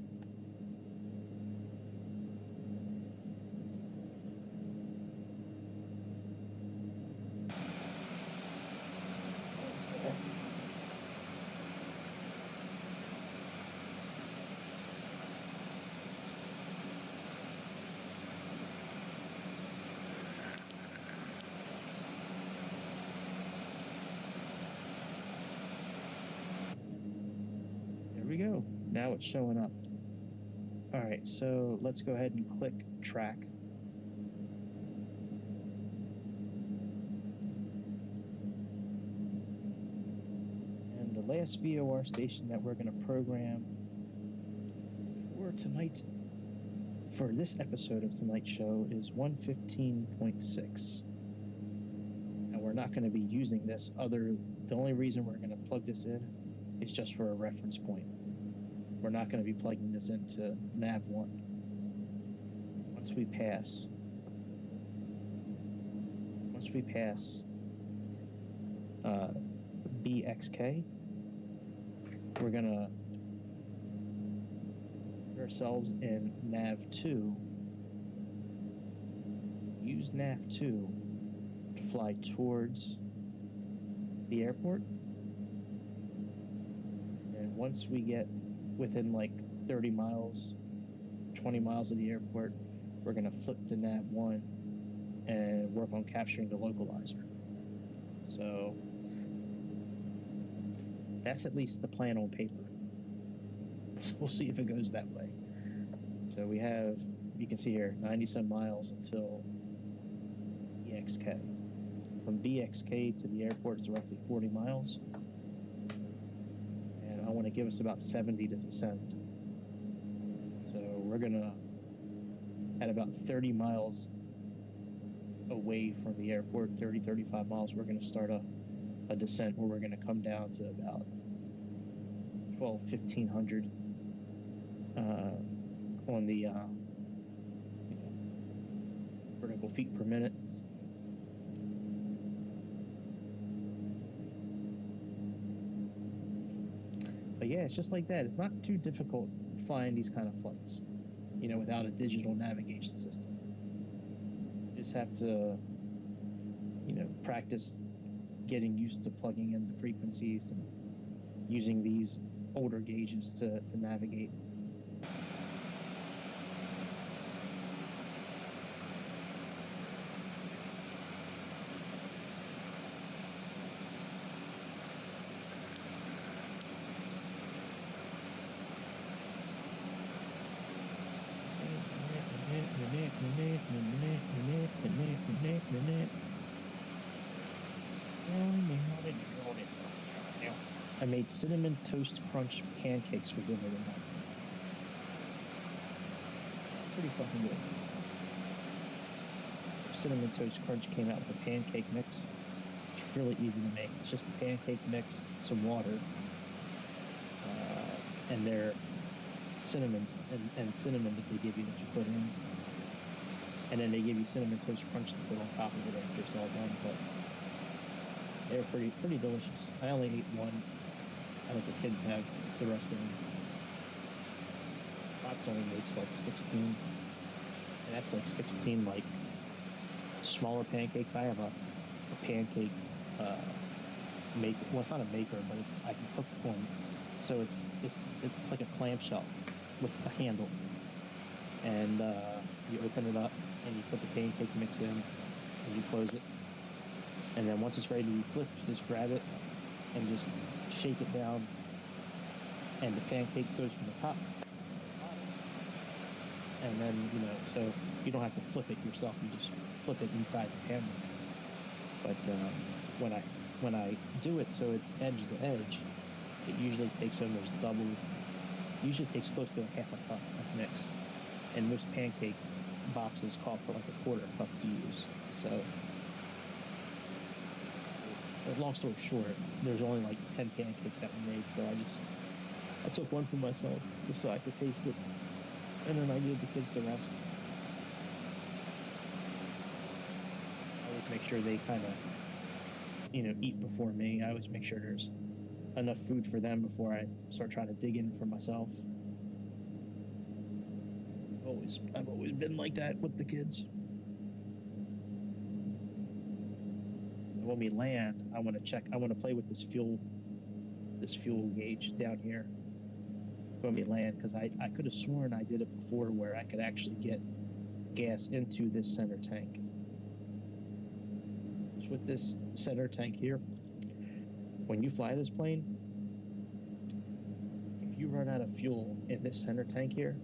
We go. Now it's showing up. All right, so let's go ahead and click track. And the last VOR station that we're going to program for this episode of tonight's show is 115.6. And we're not going to be using this the only reason we're going to plug this in is just for a reference point. We're not going to be plugging this into nav1. Once we pass BXK, we're going to put ourselves in nav2. Use nav2 to fly towards the airport. And once we get within like 30 miles, 20 miles of the airport, we're going to flip to nav1 and work on capturing the localizer. So that's at least the plan on paper. So we'll see if it goes that way. So we have, you can see here, 90 some miles until BXK. From BXK to the airport is roughly 40 miles. I want to give us about 70 to descend. So we're going to, at about 30 miles away from the airport, 35 miles, we're going to start a descent where we're going to come down to about 1,500 on the vertical feet per minute. But yeah, it's just like that. It's not too difficult flying these kind of flights, without a digital navigation system. You just have to, practice getting used to plugging in the frequencies and using these older gauges to navigate. I made cinnamon toast crunch pancakes for dinner tonight. Pretty fucking good. Cinnamon toast crunch came out with a pancake mix. It's really easy to make. It's just a pancake mix, some water, and their cinnamon and cinnamon that they give you that you put in, and then they give you cinnamon toast crunch to put on top of it after it's all done. But they're pretty delicious. I only ate one. I let the kids have the rest of them. Pops only makes like 16, and that's like 16 like smaller pancakes. I have a pancake make. Well, it's not a maker, but I can cook one. So it's like a clamshell with a handle, and you open it up and you put the pancake mix in, and you close it, and then once it's ready to be flipped, you just grab it and just shake it down, and the pancake goes from the top, and then so you don't have to flip it yourself. You just flip it inside the pan. But when I do it so it's edge to edge, it usually takes almost double. Usually takes close to a half a cup of mix, and most pancake boxes call for like a quarter cup to use. So, long story short, there's only like 10 pancakes that were made, so I took one for myself just so I could taste it, and then I gave the kids the rest. I always make sure they kind of eat before me. I always make sure there's enough food for them before I start trying to dig in for myself. I've always been like that with the kids. When we land, I want to play with this fuel gauge down here when we land, because I could have sworn I did it before where I could actually get gas into this center tank. So with this center tank here, when you fly this plane, if you run out of fuel in this center tank here,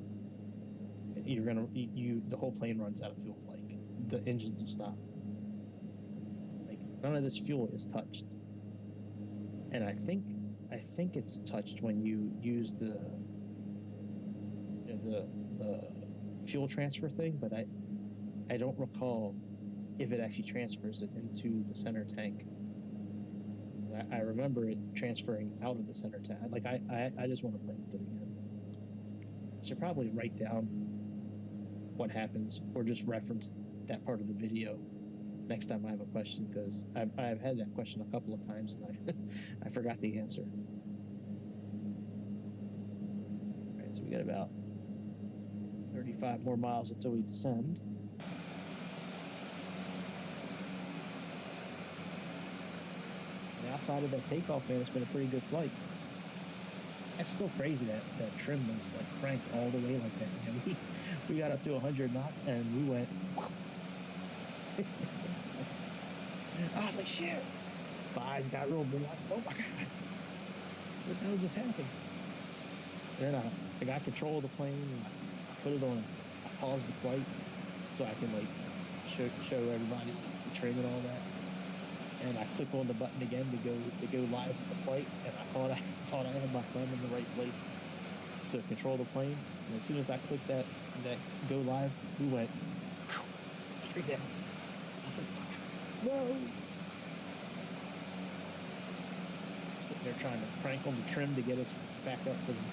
the whole plane runs out of fuel. Like, the engines will stop. Like, none of this fuel is touched. And I think it's touched when you use the fuel transfer thing, but I don't recall if it actually transfers it into the center tank. I remember it transferring out of the center tank. Like, I just want to play with it again. I should probably write down what happens, or just reference that part of the video next time I have a question, because I've had that question a couple of times and I forgot the answer. All right, so we got about 35 more miles until we descend. And outside of that takeoff, man, it's been a pretty good flight. It's still crazy that trim was like cranked all the way like that. We got up to 100 knots and we went. I was like, shit. My eyes got real big. I was like, oh my god, what the hell just happened? And then I got control of the plane and I put it on. I paused the flight so I can like show everybody the trim and all that. And I click on the button again to go live with the flight, and I thought I had my thumb in the right place to control the plane. And as soon as I clicked that go live, we went straight down. I was like, no. They're trying to crank on the trim to get us back up, because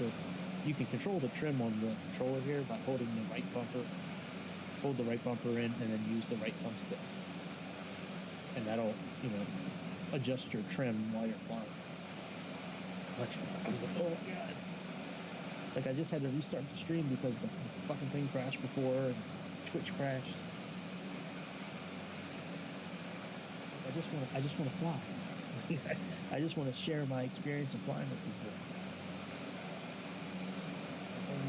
you can control the trim on the controller here by holding the right bumper. Hold the right bumper in, and then use the right thumb stick. And that'll, adjust your trim while you're flying. I was like, oh my god. Like, I just had to restart the stream because the fucking thing crashed before, and Twitch crashed. I just want to fly. I just want to share my experience of flying with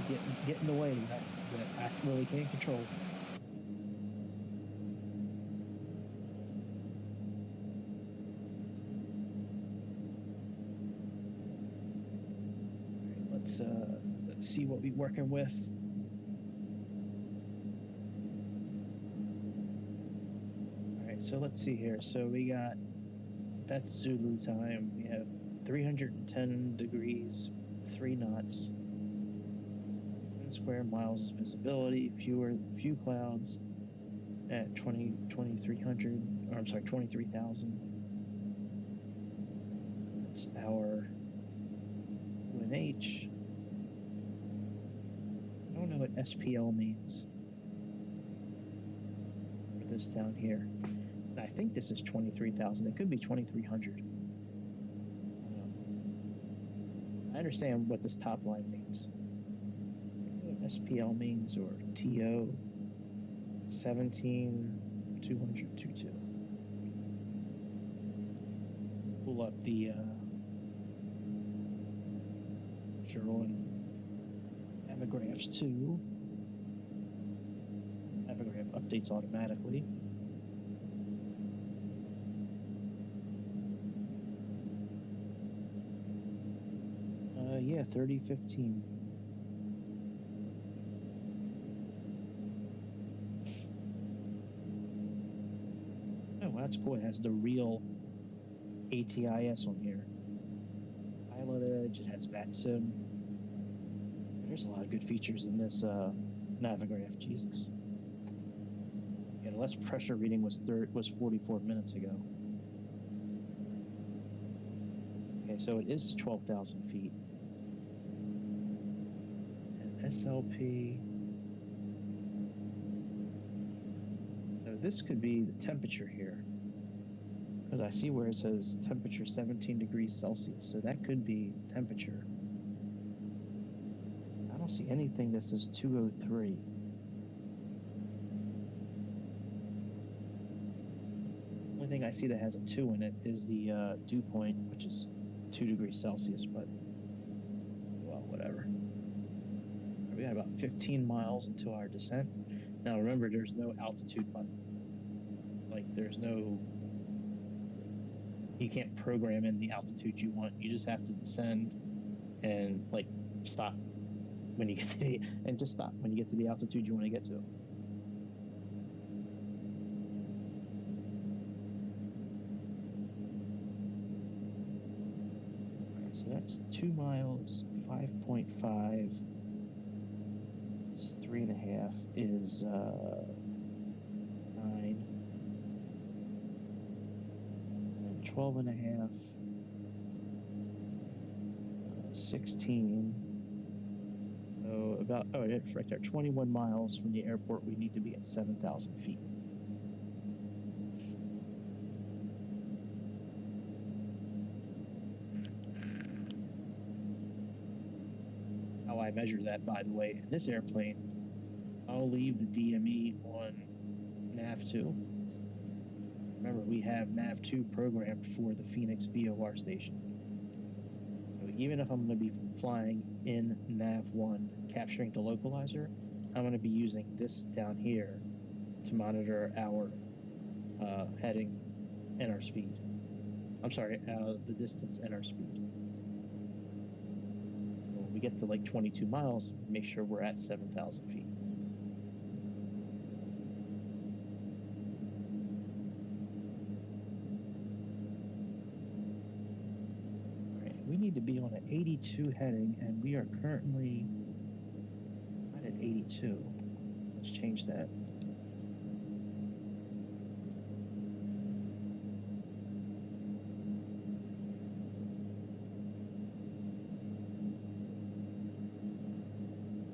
people. Get in the way that I really can't control. Let's see what we're working with. So let's see here. So we got, that's Zulu time. We have 310 degrees, 3 knots, 10 square miles of visibility, few clouds at 23,000. That's our UNH. I don't know what SPL means for this down here. And I think this is 23,000. It could be 2,300. I understand what this top line means. What SPL means, or TO 17,222. Pull up the Sherwin Amigraphs 2. Amigraph updates automatically. Yeah, 3015. Oh, that's cool. It has the real ATIS on here. Pilot Edge, it has VATSIM. There's a lot of good features in this Navigraph, Jesus. Yeah, the last pressure reading was 44 minutes ago. Okay, so it is 12,000 feet. And SLP. So this could be the temperature here. Because I see where it says temperature 17 degrees Celsius, so that could be temperature. I don't see anything that says 203. Only thing I see that has a 2 in it is the dew point, which is 2 degrees Celsius, but well, whatever. We got about 15 miles into our descent. Now remember, there's no altitude button. Like, there's no... You can't program in the altitude you want. You just have to descend and, like, stop when you get to the... And just stop when you get to the altitude you want to get to. So that's 2 miles, 5.5, 3.5 is 9, and 12.5, 16. So about, oh, it's right there, 21 miles from the airport. We need to be at 7,000 feet. How I measure that, by the way, in this airplane, I'll leave the DME on NAV2. Remember, we have NAV2 programmed for the Phoenix VOR station. So even if I'm going to be flying in NAV1, capturing the localizer, I'm going to be using this down here to monitor our heading and our speed. I'm sorry, the distance and our speed. When we get to like 22 miles, make sure we're at 7,000 feet. We need to be on an 82 heading, and we are currently right at 82. Let's change that.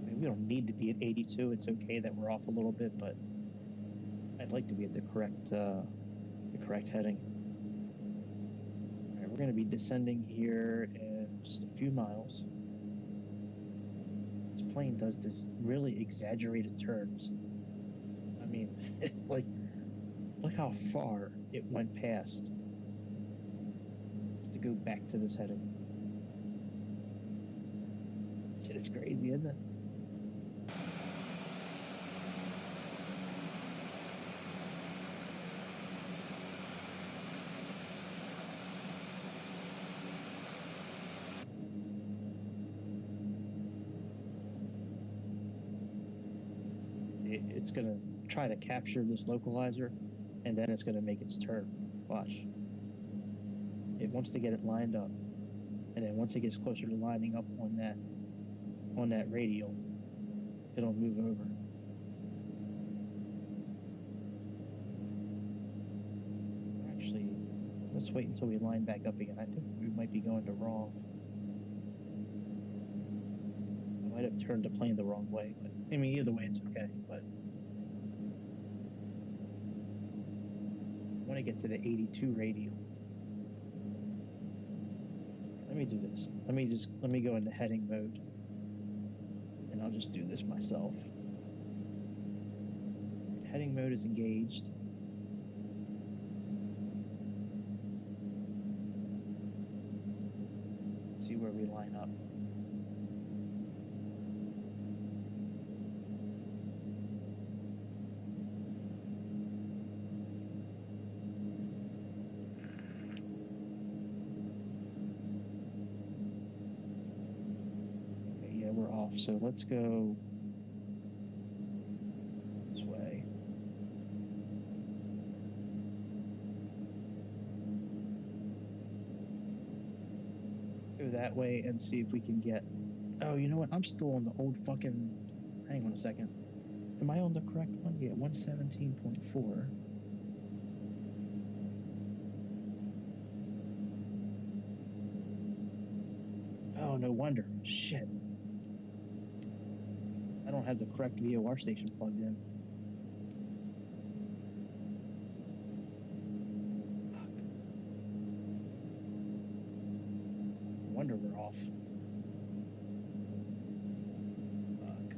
I mean, we don't need to be at 82. It's okay that we're off a little bit, but I'd like to be at the correct heading. We're going to be descending here in just a few miles. This plane does this really exaggerated turns. I mean, like, look how far it went past just to go back to this heading. Shit is crazy, isn't it? It's going to try to capture this localizer, and then it's going to make its turn. Watch. It wants to get it lined up, and then once it gets closer to lining up on that radial, it'll move over. Actually, let's wait until we line back up again. I think we might be going the wrong. I might have turned the plane the wrong way, but I mean, either way, it's okay. But I want to get to the 82 radial. Let me do this. Let me go into heading mode, and I'll just do this myself. Heading mode is engaged. Let's see where we line up. We're off, so let's go this way. Go that way and see if we can get... Oh, you know what? I'm still on the old fucking... Hang on a second. Am I on the correct one? Yeah, 117.4. Oh, no wonder. Shit. I don't have the correct VOR station plugged in. Fuck. No wonder we're off. Fuck.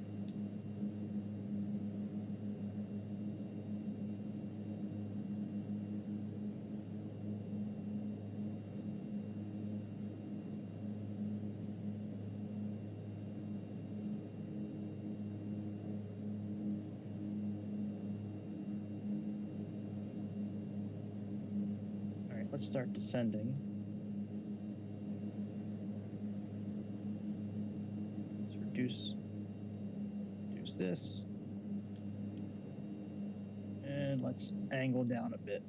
Let's start descending. Let's reduce this. And let's angle down a bit.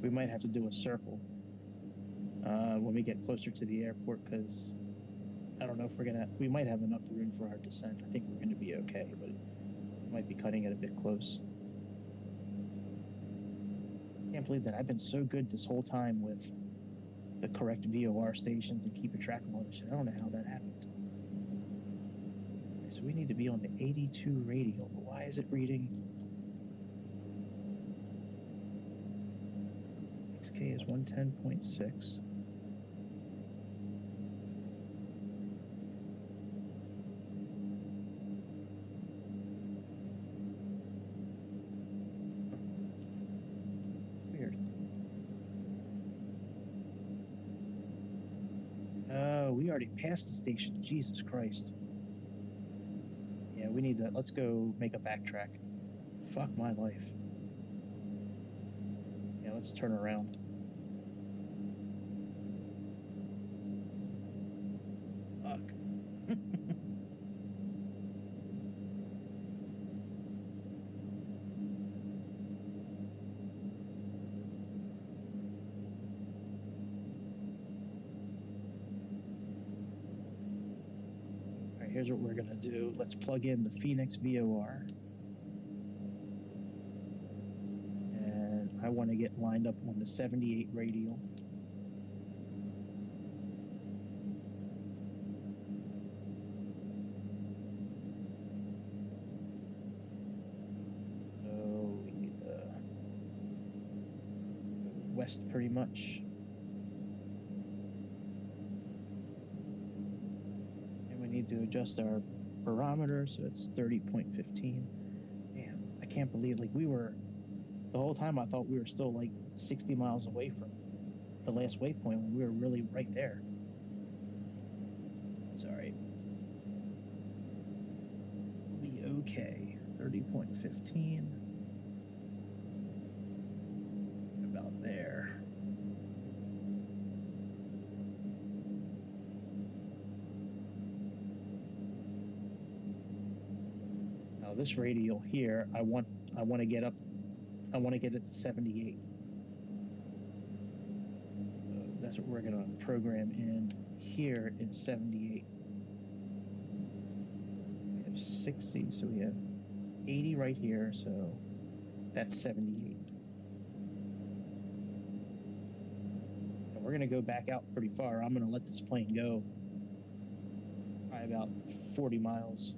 We might have to do a circle when we get closer to the airport, because I don't know if we might have enough room for our descent. I think we're going to be okay, but it might be cutting it a bit close. I can't believe that I've been so good this whole time with the correct VOR stations and keeping track of all this shit. I don't know how that happened. Okay, so we need to be on the 82 radial, but why is it reading... XK is 110.6. Weird. Oh, we already passed the station. Jesus Christ. Yeah, we need to... Let's go make a backtrack. Fuck my life. Yeah, let's turn around. Fuck. All right, here's what we're gonna do. Let's plug in the Phoenix VOR. I want to get lined up on the 78 radial. So we need to go west pretty much. And we need to adjust our barometer, so it's 30.15. Damn, I can't believe, like, the whole time I thought we were still like 60 miles away from the last waypoint when we were really right there. It's all right. We'll be okay. 30.15. About there. Now this radial here, I want to get up. I want to get it to 78. That's what we're going to program in here is 78. We have 60, so we have 80 right here, so that's 78. And we're going to go back out pretty far. I'm going to let this plane go probably about 40 miles.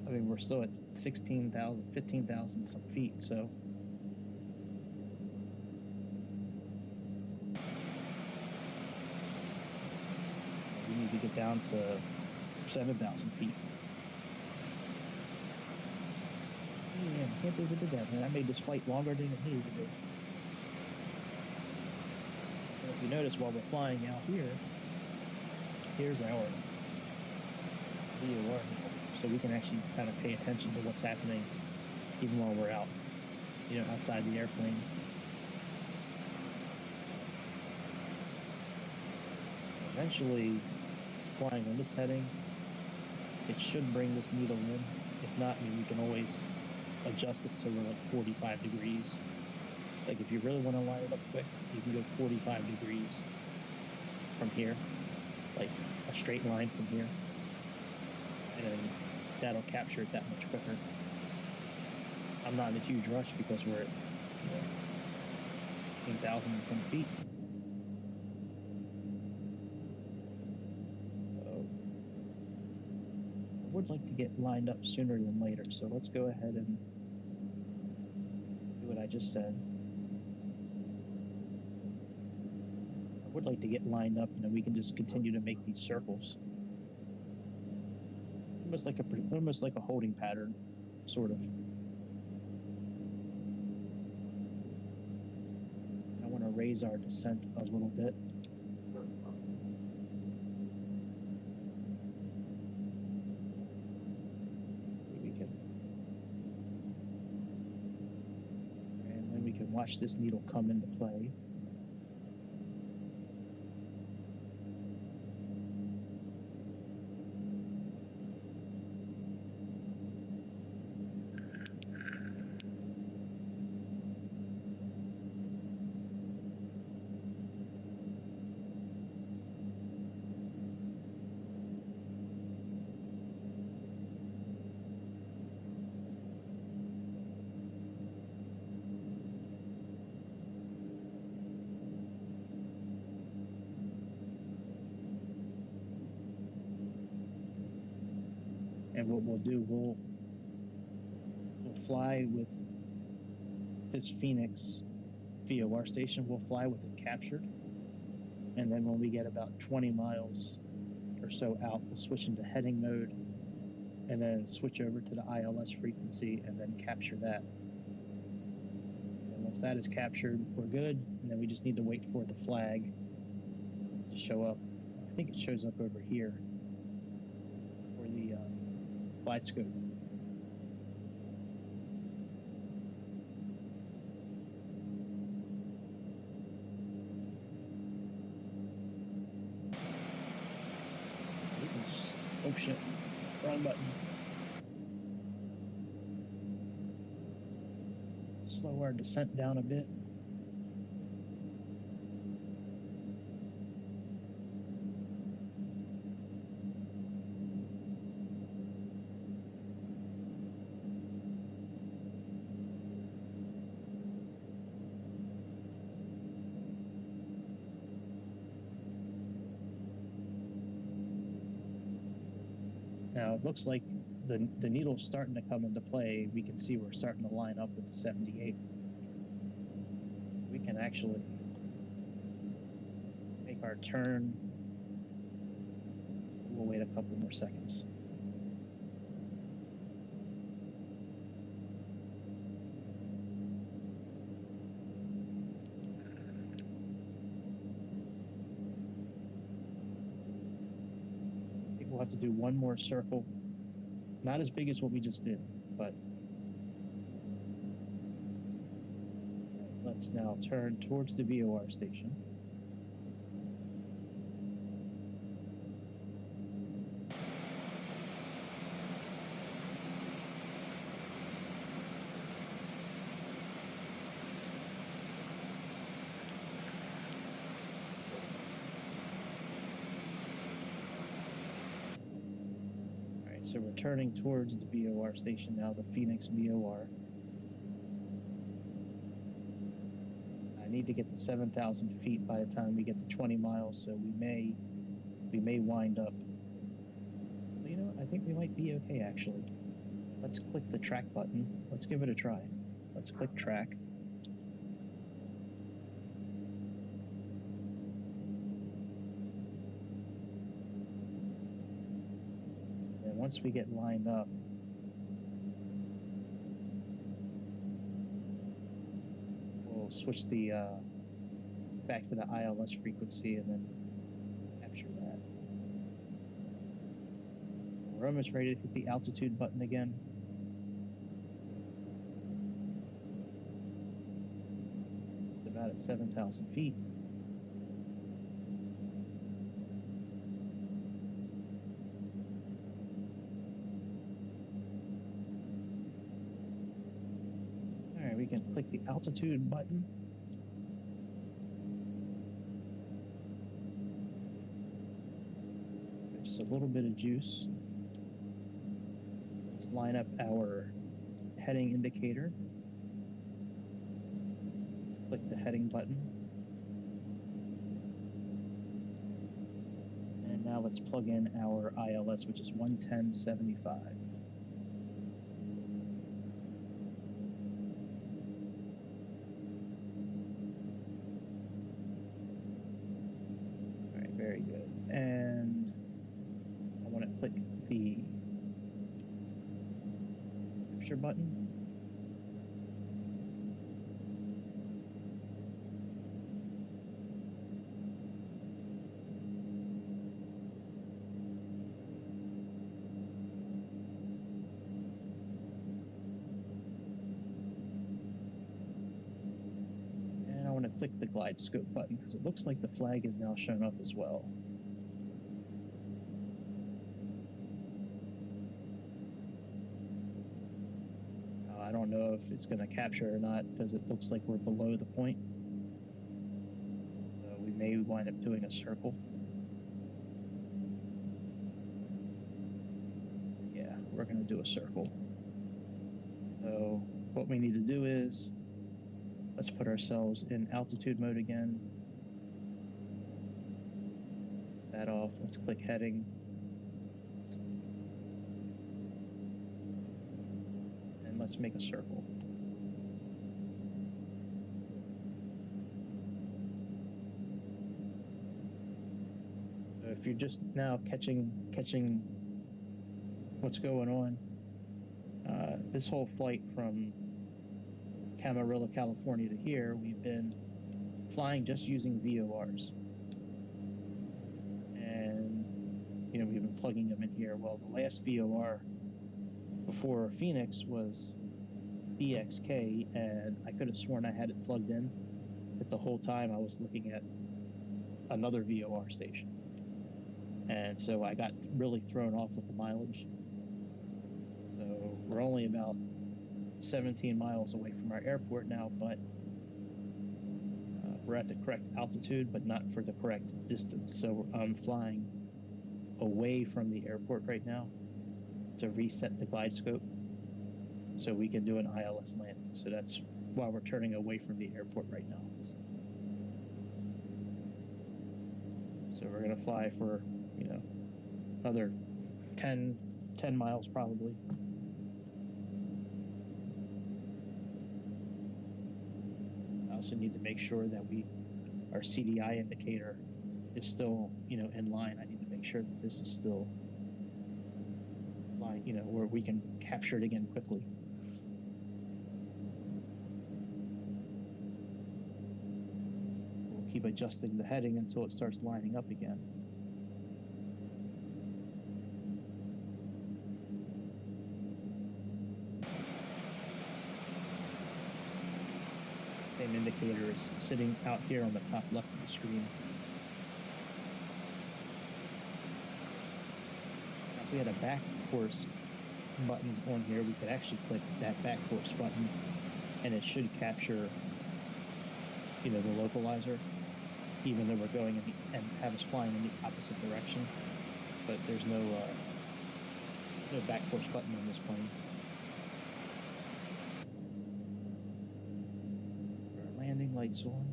I mean, we're still at 16,000, 15,000 some feet, so. We need to get down to 7,000 feet. Yeah, I can't believe we did that, man. That made this flight longer than it needed to be. And if you notice, while we're flying out here, here's our VOR, so we can actually kind of pay attention to what's happening even while we're out, outside the airplane. Eventually, flying on this heading, it should bring this needle in. If not, we can always adjust it so we're like 45 degrees. Like if you really want to line it up quick, you can go 45 degrees from here, like a straight line from here, and that'll capture it that much quicker. I'm not in a huge rush because we're at 15,000 and some feet. Would like to get lined up sooner than later, so let's go ahead and do what I just said. I would like to get lined up, we can just continue to make these circles, almost like a holding pattern, sort of. I want to raise our descent a little bit. Watch this needle come into play. And what we'll do, we'll fly with this Phoenix VOR station. We'll fly with it captured. And then when we get about 20 miles or so out, we'll switch into heading mode and then switch over to the ILS frequency and then capture that. And once that is captured, we're good. And then we just need to wait for the flag to show up. I think it shows up over here for the flight scope. Oh shit, wrong button. Slow our descent down a bit. Now it looks like the needle's starting to come into play. We can see we're starting to line up with the 78. We can actually make our turn. We'll wait a couple more seconds. We'll have to do one more circle. Not as big as what we just did, but let's now turn towards the VOR station. So we're turning towards the VOR station now, the Phoenix VOR. I need to get to 7,000 feet by the time we get to 20 miles, so we may wind up. Well, you know, I think we might be okay, actually. Let's click the track button. Let's give it a try. Let's click track. And once we get lined up, we'll switch the back to the ILS frequency and then capture that. We're almost ready to hit the altitude button again. Just about at 7,000 feet. All right, we can click the altitude button. Just a little bit of juice. Let's line up our heading indicator. Let's click the heading button. And now let's plug in our ILS, which is 110.75. All right, very good. And I want to click the capture button. And I want to click the glide scope button because it looks like the flag is now shown up as well. I don't know if it's going to capture or not because it looks like we're below the point. So we may wind up doing a circle. Yeah, we're going to do a circle. So what we need to do is, let's put ourselves in altitude mode again. That off, let's click heading. Let's make a circle. So if you're just now catching what's going on, this whole flight from Camarillo, California to here, we've been flying just using VORs. And, you know, we've been plugging them in here. Well, the last VOR before Phoenix was BXK, and I could have sworn I had it plugged in, but the whole time I was looking at another VOR station. And so I got really thrown off with the mileage. So we're only about 17 miles away from our airport now, but we're at the correct altitude, but not for the correct distance. So I'm flying away from the airport right now to reset the glide scope so we can do an ILS landing. So that's why we're turning away from the airport right now. So we're going to fly for, you know, another 10 miles probably. I also need to make sure that our CDI indicator is still, you know, in line. I need to make sure that this is still line, you know, where we can capture it again quickly. We'll keep adjusting the heading until it starts lining up again. Same indicator is sitting out here on the top left of the screen. Now, if we had a back course button on here, we could actually click that back course button and it should capture, you know, the localizer, even though we're going and have us flying in the opposite direction. But there's no No back force button on this plane. Our landing lights on.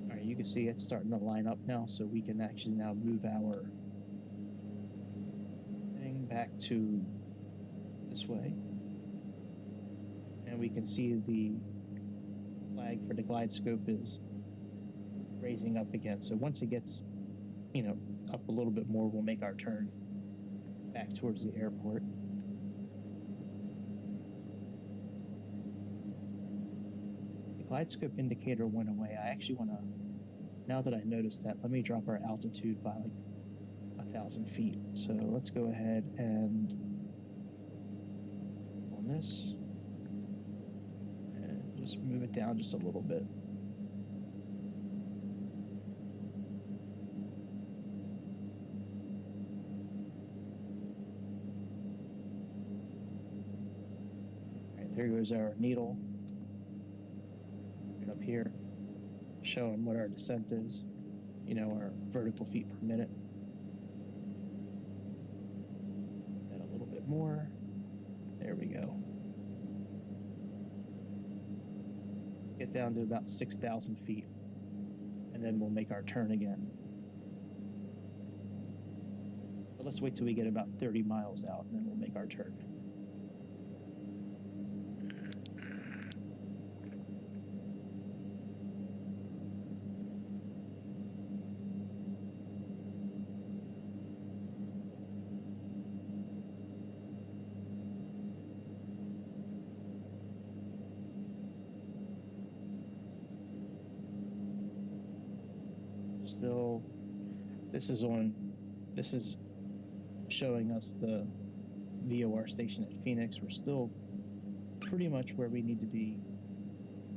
All right, you can see it's starting to line up now, so we can actually now move our thing back to this way. And we can see the flag for the glide scope is raising up again. So once it gets, up a little bit more, we'll make our turn back towards the airport. The glide scope indicator went away. I actually want to, now that I noticed that, let me drop our altitude by like 1,000 feet. So let's go ahead and on this, and just move it down just a little bit. All right, there goes our needle. Right up here, showing what our descent is, our vertical feet per minute. And a little bit more. There we go. Let's get down to about 6,000 feet, and then we'll make our turn again. But let's wait till we get about 30 miles out, and then we'll make our turn. Still, this is showing us the VOR station at Phoenix. We're still pretty much where we need to be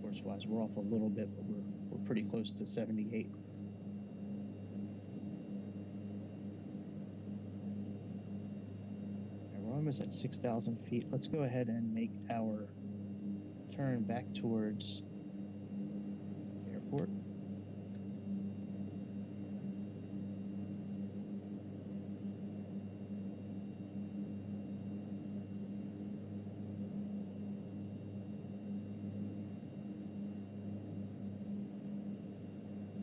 course wise. We're off a little bit, but we're pretty close to 78. We're almost at 6,000 feet. Let's go ahead and make our turn back towards the airport.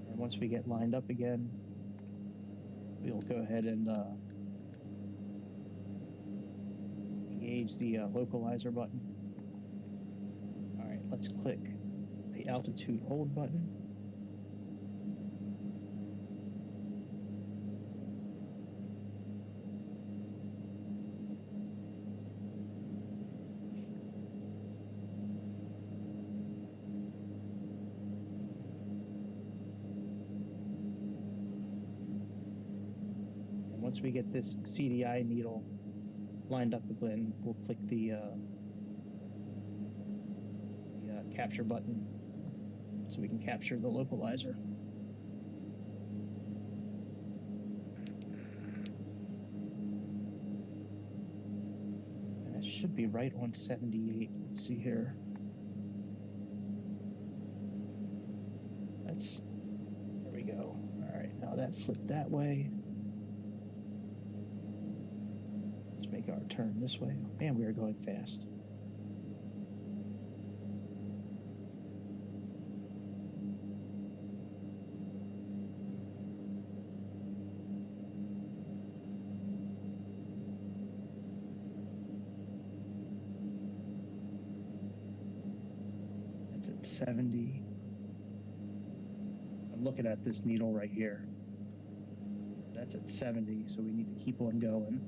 And once we get lined up again, we'll go ahead and engage the localizer button. All right, let's click the altitude hold button. And once we get this CDI needle lined up again, we'll click the capture button so we can capture the localizer. And that should be right on 78. Let's see here. There we go. All right, now that flipped that way. Let's make our turn this way. Man, we are going fast. That's at 70. I'm looking at this needle right here. That's at 70, so we need to keep on going.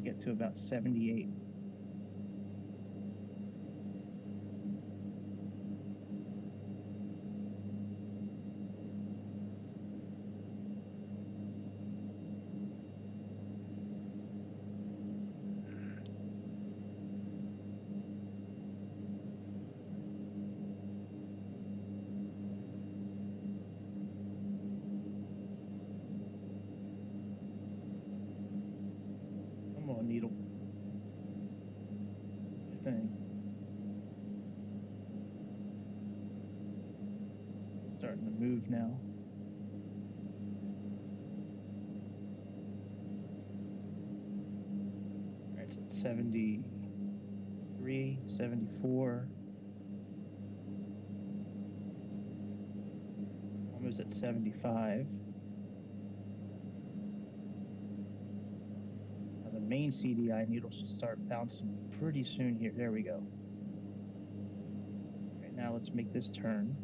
Get to about 78. Come on, needle. thing. Starting to move now. All right, it's at 73, 74. Almost at 75. Now the main CDI needle should start bouncing pretty soon here. There we go. Right now, let's make this turn.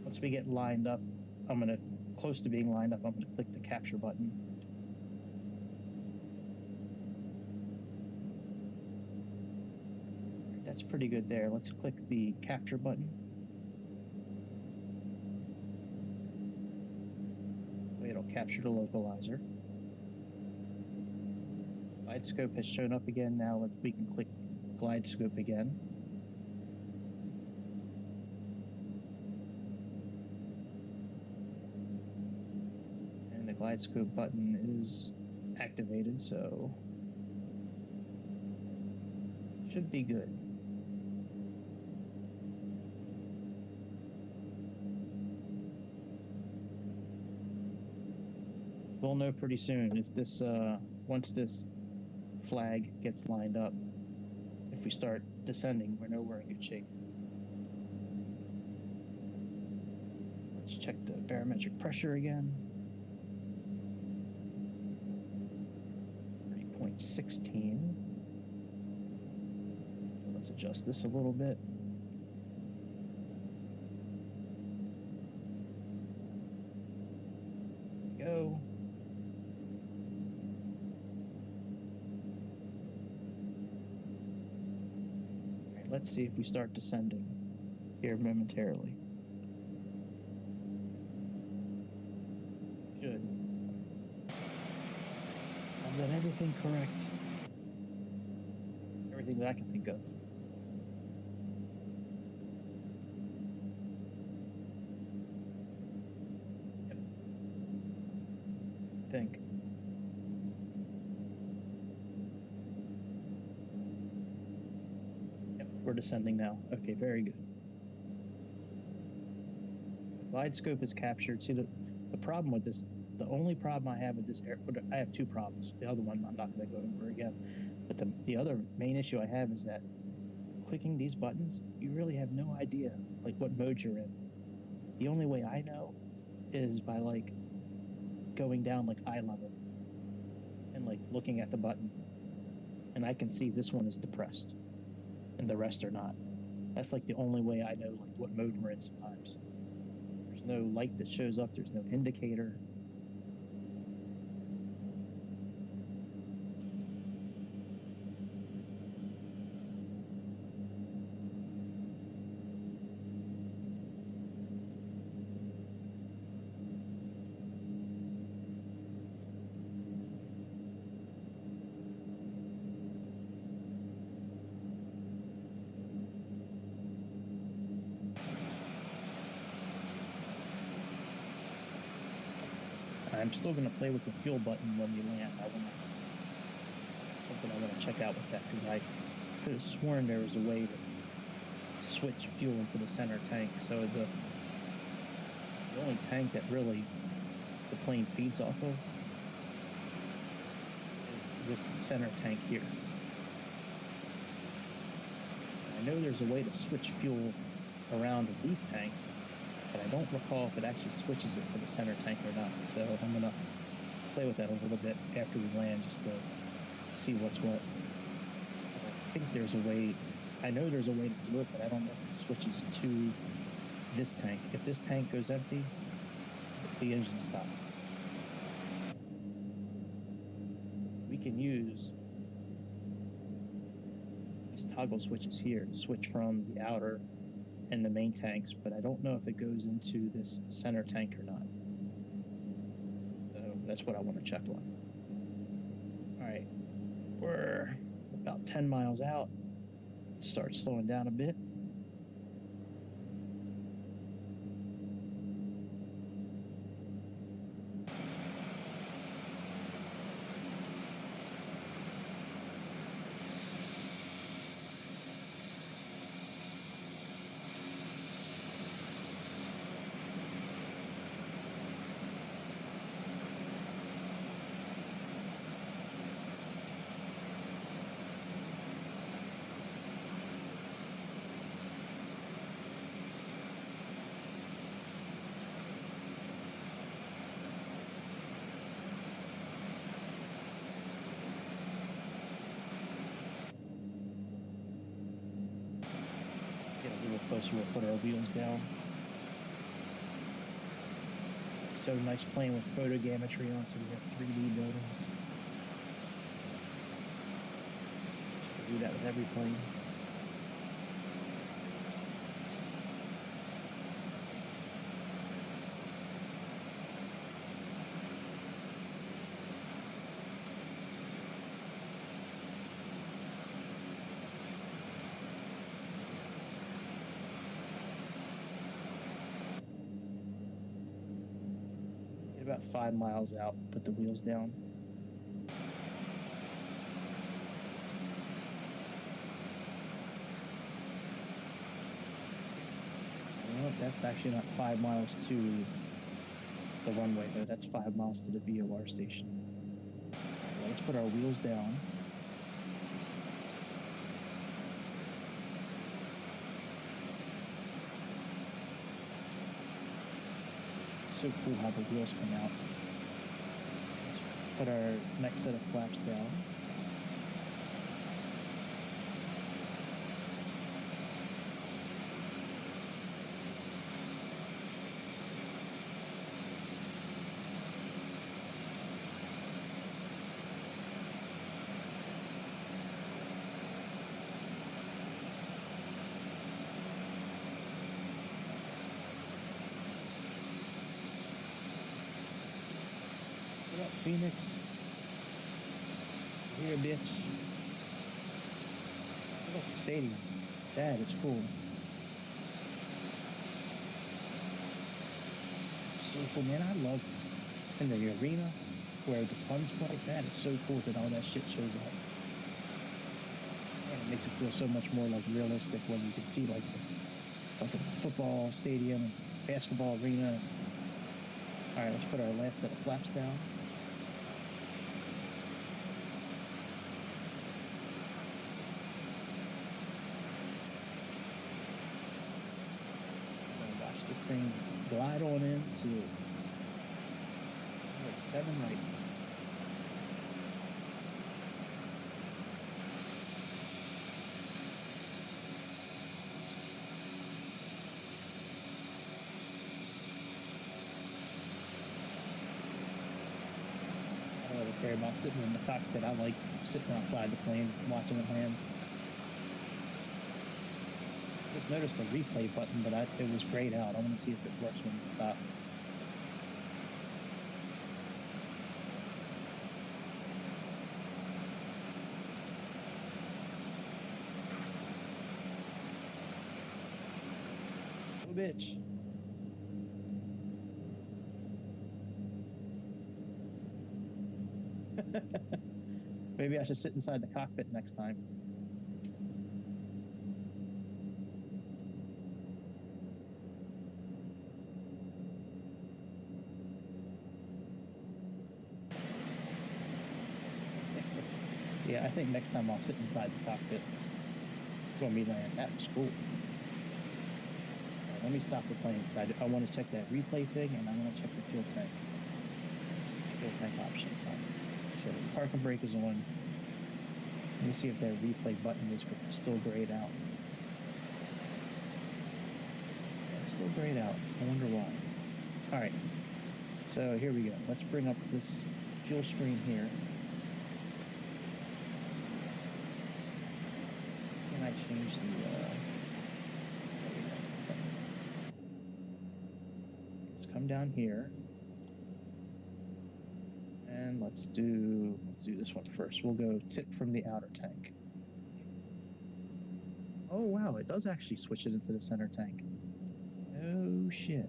Once we get lined up, close to being lined up, I'm gonna click the capture button. That's pretty good there. Let's click the capture button. It'll capture the localizer. Glide scope has shown up again. Now we can click glide scope again. Glide scope button is activated, so should be good. We'll know pretty soon if this once this flag gets lined up. If we start descending, we know we're in good shape. Let's check the barometric pressure again. 16. Let's adjust this a little bit. There we go. All right, let's see if we start descending here momentarily. Good. Done everything correct. Everything that I can think of. Yep. I think. Yep, we're descending now. Okay, very good. The glide scope is captured. See, the problem with this, the only problem I have with this I have two problems. The other one I'm not going to go over again. But the other main issue I have is that clicking these buttons, you really have no idea like what mode you're in. The only way I know is by like going down like eye level and like looking at the button. And I can see this one is depressed and the rest are not. That's like the only way I know like what mode we're in sometimes. There's no light that shows up. There's no indicator. I'm still going to play with the fuel button when we land. Something I want to check out with that, because I could have sworn there was a way to switch fuel into the center tank. So the only tank that really the plane feeds off of is this center tank here. I know there's a way to switch fuel around with these tanks, but I don't recall if it actually switches it to the center tank or not. So I'm going to play with that a little bit after we land just to see what's what. I think there's a way, I know there's a way to do it, but I don't know if it switches to this tank. If this tank goes empty, the engine stops. We can use these toggle switches here to switch from the outer and the main tanks, but I don't know if it goes into this center tank or not. So that's what I want to check on. All right, we're about 10 miles out. Start slowing down a bit. closer we'll put our wheels down. It's so nice playing with photogrammetry on, so we have 3D buildings. Should do that with every plane. About 5 miles out, put the wheels down. Well, that's actually not 5 miles to the runway, though. That's 5 miles to the VOR station. Right, let's put our wheels down. So cool how the wheels come out. Let's put our next set of flaps down. What up, Phoenix? Here, bitch. Look at the stadium. That is cool. So cool, man. I love in the arena where the sun's bright. That is so cool that all that shit shows up. And it makes it feel so much more like realistic when you can see like the fucking football stadium, basketball arena. All right, let's put our last set of flaps down. This thing glide on into like 7 right. I don't really care about sitting in the cockpit. I like sitting outside the plane, watching it land. Just noticed the replay button, but it was grayed out. I want to see if it works when we stop. Oh, bitch. Maybe I should sit inside the cockpit next time. Yeah, I think next time I'll sit inside the cockpit when we land. That was cool. Right, let me stop the plane because I want to check that replay thing, and I want to check the fuel tank. Fuel tank options on. So the parking brake is on. Let me see if that replay button is still grayed out. Yeah, it's still grayed out. I wonder why. All right. So here we go. Let's bring up this fuel screen here. Can I change the let's come down here and let's do this one first. We'll go tip from the outer tank. Oh wow, it does actually switch it into the center tank. Oh shit.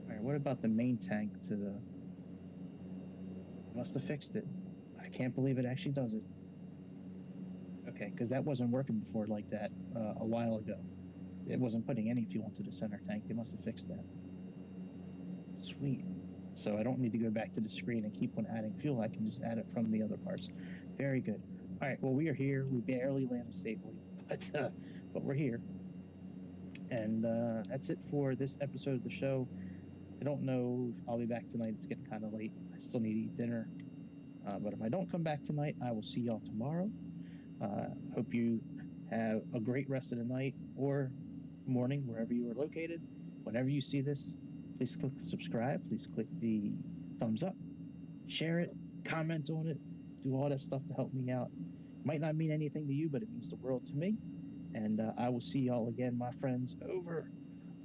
All right, what about the main tank to the must have fixed it. I can't believe it actually does it. Okay, because that wasn't working before like that a while ago. It wasn't putting any fuel into the center tank. They must have fixed that. Sweet. So I don't need to go back to the screen and keep on adding fuel. I can just add it from the other parts. Very good. All right, well, we are here. We barely landed safely, but we're here. And that's it for this episode of the show. I don't know if I'll be back tonight. It's getting kind of late. I still need to eat dinner. But if I don't come back tonight, I will see y'all tomorrow. Hope you have a great rest of the night or morning, wherever you are located. Whenever you see this, please click subscribe. Please click the thumbs up, share it, comment on it, do all that stuff to help me out. Might not mean anything to you, but it means the world to me. And I will see y'all again, my friends, over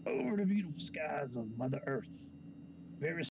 the beautiful skies of Mother Earth very